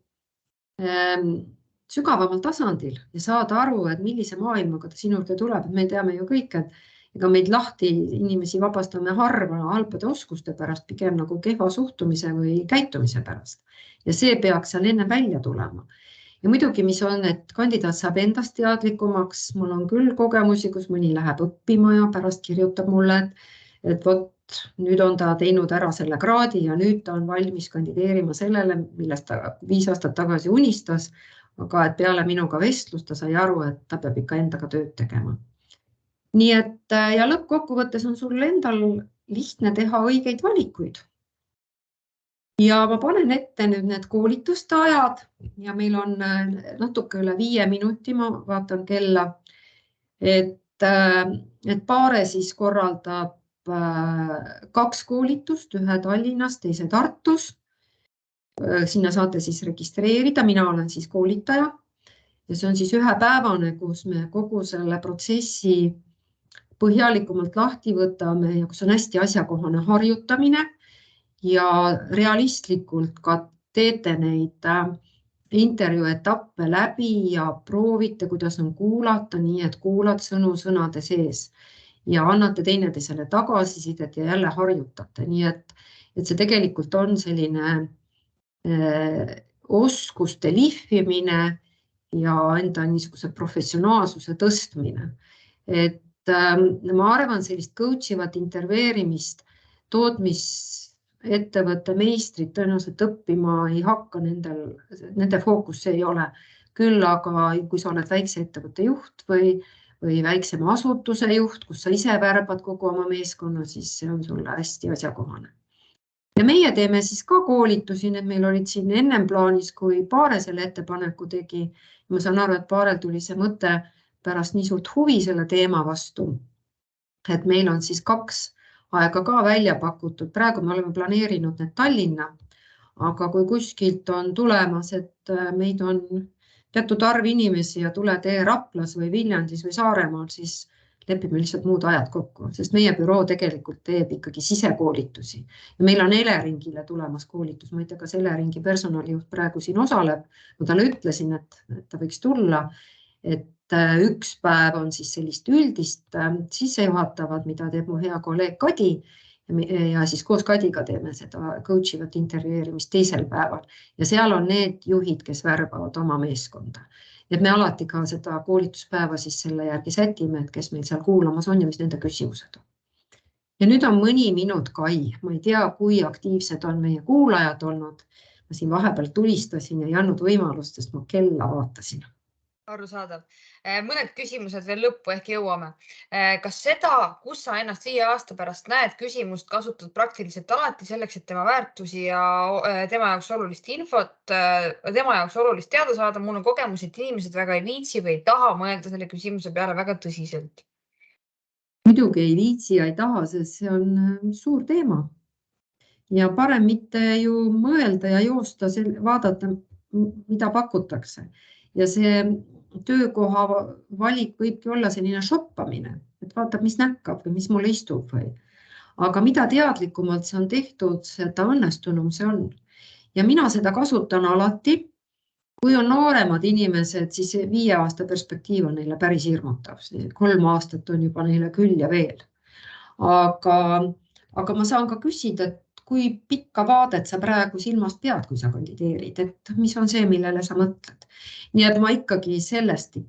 sügavamal tasandil ja saad aru, et millise maailmaga ta sinu juurde tuleb. Me teame ju kõik, et ega meid lahti inimesi vabastame harva halbade oskuste pärast, pigem nagu kehva suhtumise või käitumise pärast. Ja see peaks seal enne välja tulema. Ja muidugi, mis on, et kandidaat saab endast teadlikumaks. Mul on küll kogemusi, kus mõni läheb õppima ja pärast kirjutab mulle, et vot nüüd on ta teinud ära selle kraadi ja nüüd ta on valmis kandideerima sellele, millest ta 5 aastat tagasi unistas. Aga et peale minuga vestlust ta sai aru, et ta peab ikka endaga tööd tegema. Nii et ja lõppkokkuvõttes on sul endal lihtne teha õigeid valikuid. Ja ma panen ette nüüd need koolituste ajad ja meil on natuke üle 5 minuti, ma vaatan kella, et Paare siis korraldab 2 koolitust, ühe Tallinnas, teise Tartus. Sinna saate siis registreerida, mina olen siis koolitaja ja see on siis ühepäevane, kus me kogu selle protsessi põhjalikumalt lahti võtame ja kus on hästi asjakohane harjutamine ja realistlikult ka teete neid intervjuu etappe läbi ja proovite, kuidas on kuulata, nii et kuulad sõnu sõnade sees ja annate teineteisele tagasisidet ja jälle harjutate, nii et see tegelikult on selline oskuste lihvimine ja enda niisuguse professionaalsuse tõstmine. Et ma arvan, sellist coachivat interveerimist tootmisettevõtte meistrid tõenäoliselt õppima ei hakka, nende fookus see ei ole. Küll aga kui sa oled väikse ettevõtte juht või väiksema asutuse juht, kus sa ise värbad kogu oma meeskonna, siis see on sulle hästi asjakohane. Ja meie teeme siis ka koolitusi, need meil olid siin ennem plaanis, kui Paare selle ettepaneku tegi. Ma saan aru, et Paarel tuli see mõte pärast nii suurt huvi selle teema vastu. Et meil on siis 2 aega ka välja pakutud. Praegu me oleme planeerinud need Tallinna, aga kui kuskilt on tulemas, et meid on teatud arv inimesi ja tule tee Raplas või Viljandis või Saaremaal, siis lepime lihtsalt muud ajad kokku, sest meie büroo tegelikult teeb ikkagi sisekoolitusi. Ja meil on Eleringile tulemas koolitus, ma ei tea, kas Eleringi personalijuht praegu siin osaleb. Ma talle ütlesin, et ta võiks tulla, et 1 päev on siis sellist üldist sissejuhatavat, mida teeb mu hea kolleeg Kadi ja siis koos Kadiga teeme seda coachivat intervjueerimist 2. päeval. Ja seal on need juhid, kes värbavad oma meeskonda. Et me alati ka seda koolituspäeva siis selle järgi sätime, et kes meil seal kuulamas on ja mis nende küsimused on. Ja nüüd on mõni minut Kai. Ma ei tea, kui aktiivsed on meie kuulajad olnud. Ma siin vahepeal tulistasin ja ei andnud võimalust, sest ma kella vaatasin. Arusaadav. Mõned küsimused veel lõppu ehk jõuame. Kas seda, kus sa ennast 5 aasta pärast näed, küsimust kasutad praktiliselt alati selleks, et tema väärtusi ja tema jaoks olulist infot, tema jaoks olulist teada saada? Mul on kogemus, et inimesed väga ei viitsi või ei taha mõelda selle küsimuse peale väga tõsiselt. Muidugi ei viitsi ja ei taha, sest see on suur teema. Ja parem mitte ju mõelda ja joosta, vaadata, mida pakutakse. Ja see töökoha valik võibki olla selline shoppamine, et vaatab, mis näkkab või mis mulle istub. Aga mida teadlikumalt see on tehtud, seda õnnestunum see on. Ja mina seda kasutan alati. Kui on nooremad inimesed, siis 5 aasta perspektiiv on neile päris hirmutav. 3 aastat on juba neile küll ja veel. Aga ma saan ka küsida, et kui pikka vaadet sa praegu silmast pead, kui sa kandideerid, et mis on see, millele sa mõtled. Nii et ma sellest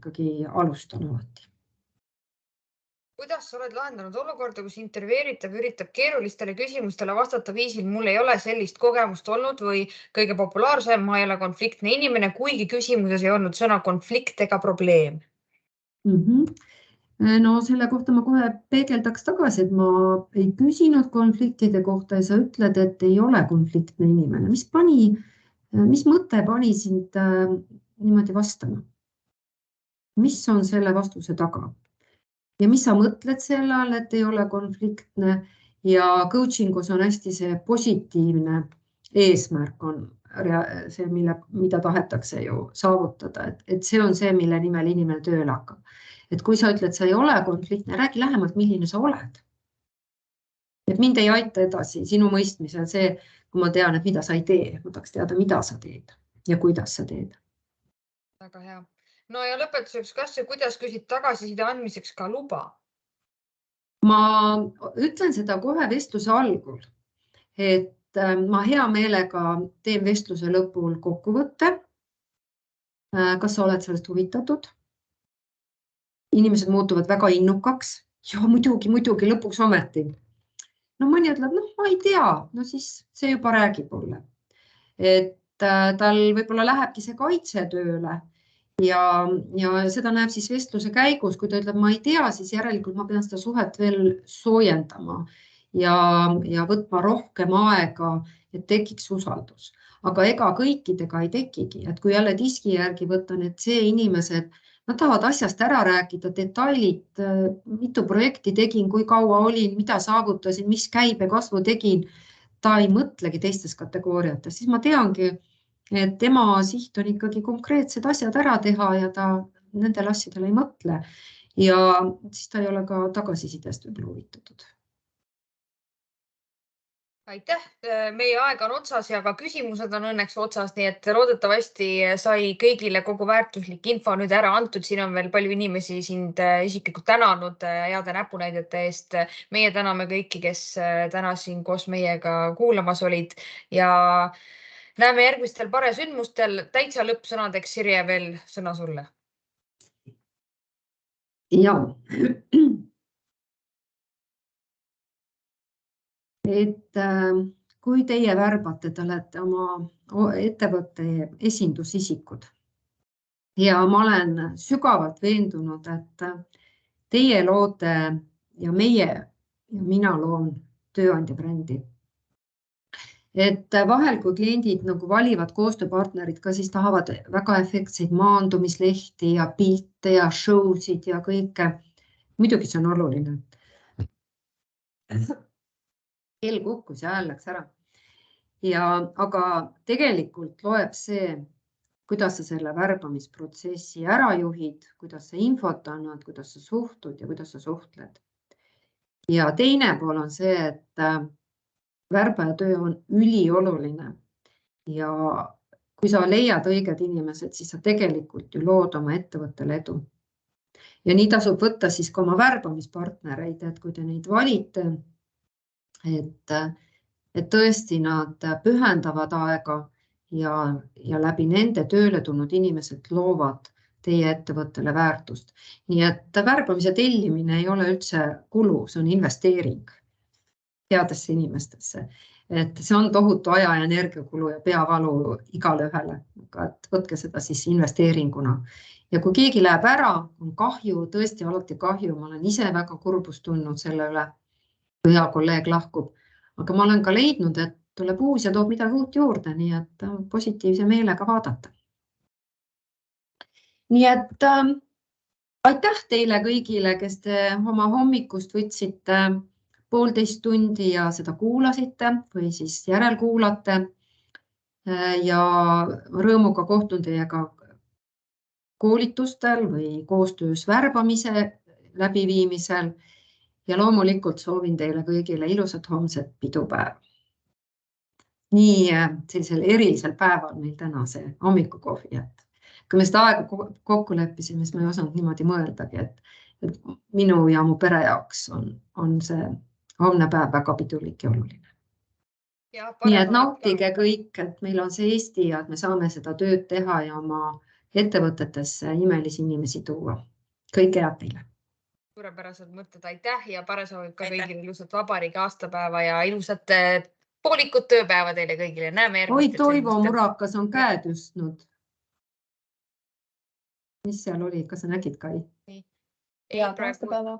alustan alati. Kuidas sa oled lahendanud olukorda, kus intervjueeritav üritab keerulistele küsimustele vastata viisil, mul ei ole sellist kogemust olnud või kõige populaarsem, ma ei ole konfliktne inimene, kuigi küsimuses ei olnud sõna konflikt ega probleem? No selle kohta ma kohe peegeldaks tagasi, et ma ei küsinud konfliktide kohta ja sa ütled, et ei ole konfliktne inimene. Mis pani Mis mõte pani sind niimoodi vastama? Mis on selle vastuse taga? Ja mis sa mõtled selle all, et ei ole konfliktne ja coachingus on hästi see positiivne eesmärk on see, mida tahetakse ju saavutada, et see on see, mille nimel inimene tööle hakkab. Et kui sa ütled, sa ei ole konfliktne, räägi lähemalt, milline sa oled. Et mind ei aita edasi sinu mõistmisel see, kui ma tean, et mida sa ei tee, ma tahaks teada, mida sa teed ja kuidas sa teed. Väga hea. No ja lõpetuseks, kas ja kuidas küsid tagasiside andmiseks ka luba? Ma ütlen seda kohe vestluse algul, et ma hea meelega teen vestluse lõpul kokkuvõtte. Kas sa oled sellest huvitatud? Inimesed muutuvad väga innukaks. Ja muidugi, lõpuks ometi. No mõni ütleb, ma ei tea, no siis see juba räägib mulle. Et tal võib-olla lähebki see kaitse tööle ja seda näeb siis vestluse käigus, kui ta ütleb, ma ei tea, siis järelikult ma pean seda suhet veel soojendama ja võtma rohkem aega, et tekiks usaldus. Aga ega kõikidega ei tekigi, et kui jälle diski järgi võtan, et see inimesed, nad tahavad asjast ära rääkida, detailid, mitu projekti tegin, kui kaua olin, mida saavutasin, mis käibekasvu tegin, ta ei mõtlegi teistes kategooriates, siis ma teangi, et tema siht on ikkagi konkreetsed asjad ära teha ja ta nendel asjadel ei mõtle ja siis ta ei ole ka tagasisidest võib-olla huvitatud. Aitäh, meie aeg on otsas ja ka küsimused on õnneks otsas, nii et loodetavasti sai kõigile kogu väärtuslik info nüüd ära antud. Siin on veel palju inimesi sind isiklikult tänanud heade näpunäidete eest. Meie täname kõiki, kes täna siin koos meiega kuulamas olid ja näeme järgmistel paresündmustel. Täitsa lõppsõnadeks, Sirje, veel sõna sulle. Ja. Et kui teie värbate, te olete oma ettevõtte esindusisikud ja ma olen sügavalt veendunud, et teie loote ja mina loon tööandja brändi. Et vahel, kui kliendid nagu valivad koostööpartnerid ka, siis tahavad väga efektseid maandumislehti ja pilte ja showsid ja kõike. Muidugi see on oluline. Kell kukkus ja hääl läks ära. Aga tegelikult loeb see, kuidas sa selle värbamisprotsessi ära juhid, kuidas sa infot annad, kuidas sa suhtud ja kuidas sa suhtled. Ja teine pool on see, et värbaja töö on ülioluline ja kui sa leiad õiged inimesed, siis sa tegelikult ju lood oma ettevõttele edu. Ja nii tasub võtta siis ka oma värbamispartnereid, et kui te neid valite, et tõesti nad pühendavad aega ja läbi nende tööle tulnud inimesed loovad teie ettevõttele väärtust. Nii et värbamise tellimine ei ole üldse kulu, see on investeering headesse inimestesse. Et see on tohutu aja ja energiakulu ja peavalu igale ühele, aga võtke seda siis investeeringuna. Ja kui keegi läheb ära, on kahju, tõesti alati kahju, ma olen ise väga kurbust tundnud selle üle, kui hea kolleeg lahkub. Aga ma olen ka leidnud, et tuleb uus ja toob midagi uut juurde, nii et positiivse meelega vaadata. Nii et aitäh teile kõigile, kes te oma hommikust võtsite 1,5 tundi ja seda kuulasite või siis järelkuulate. Ja rõõmuga kohtun teiega koolitustel või koostöös värbamise läbiviimisel. Ja loomulikult soovin teile kõigile ilusat homset pidupäeva. Nii sellisel erilisel päeval meil täna see hommikukohvi. Kui me seda aega kokku leppisime, siis ma ei osanud niimoodi mõeldagi, et minu ja mu pere jaoks on see homne päev väga pidulik ja oluline. Nii et nautige kõik, et meil on see Eesti ja et me saame seda tööd teha ja oma ettevõtetesse imelisi inimesi tuua. Kõike head teile! Suurepärased mõtted, aitäh ja paresoovib ka kõigile ilusat vabariigi aastapäeva ja ilusat poolikut tööpäeva teile kõigile. Näeme järgmistel. Toivo Murakas on käed tõstnud. Mis seal oli? Kas sa nägid, Kai? Head aastapäeva!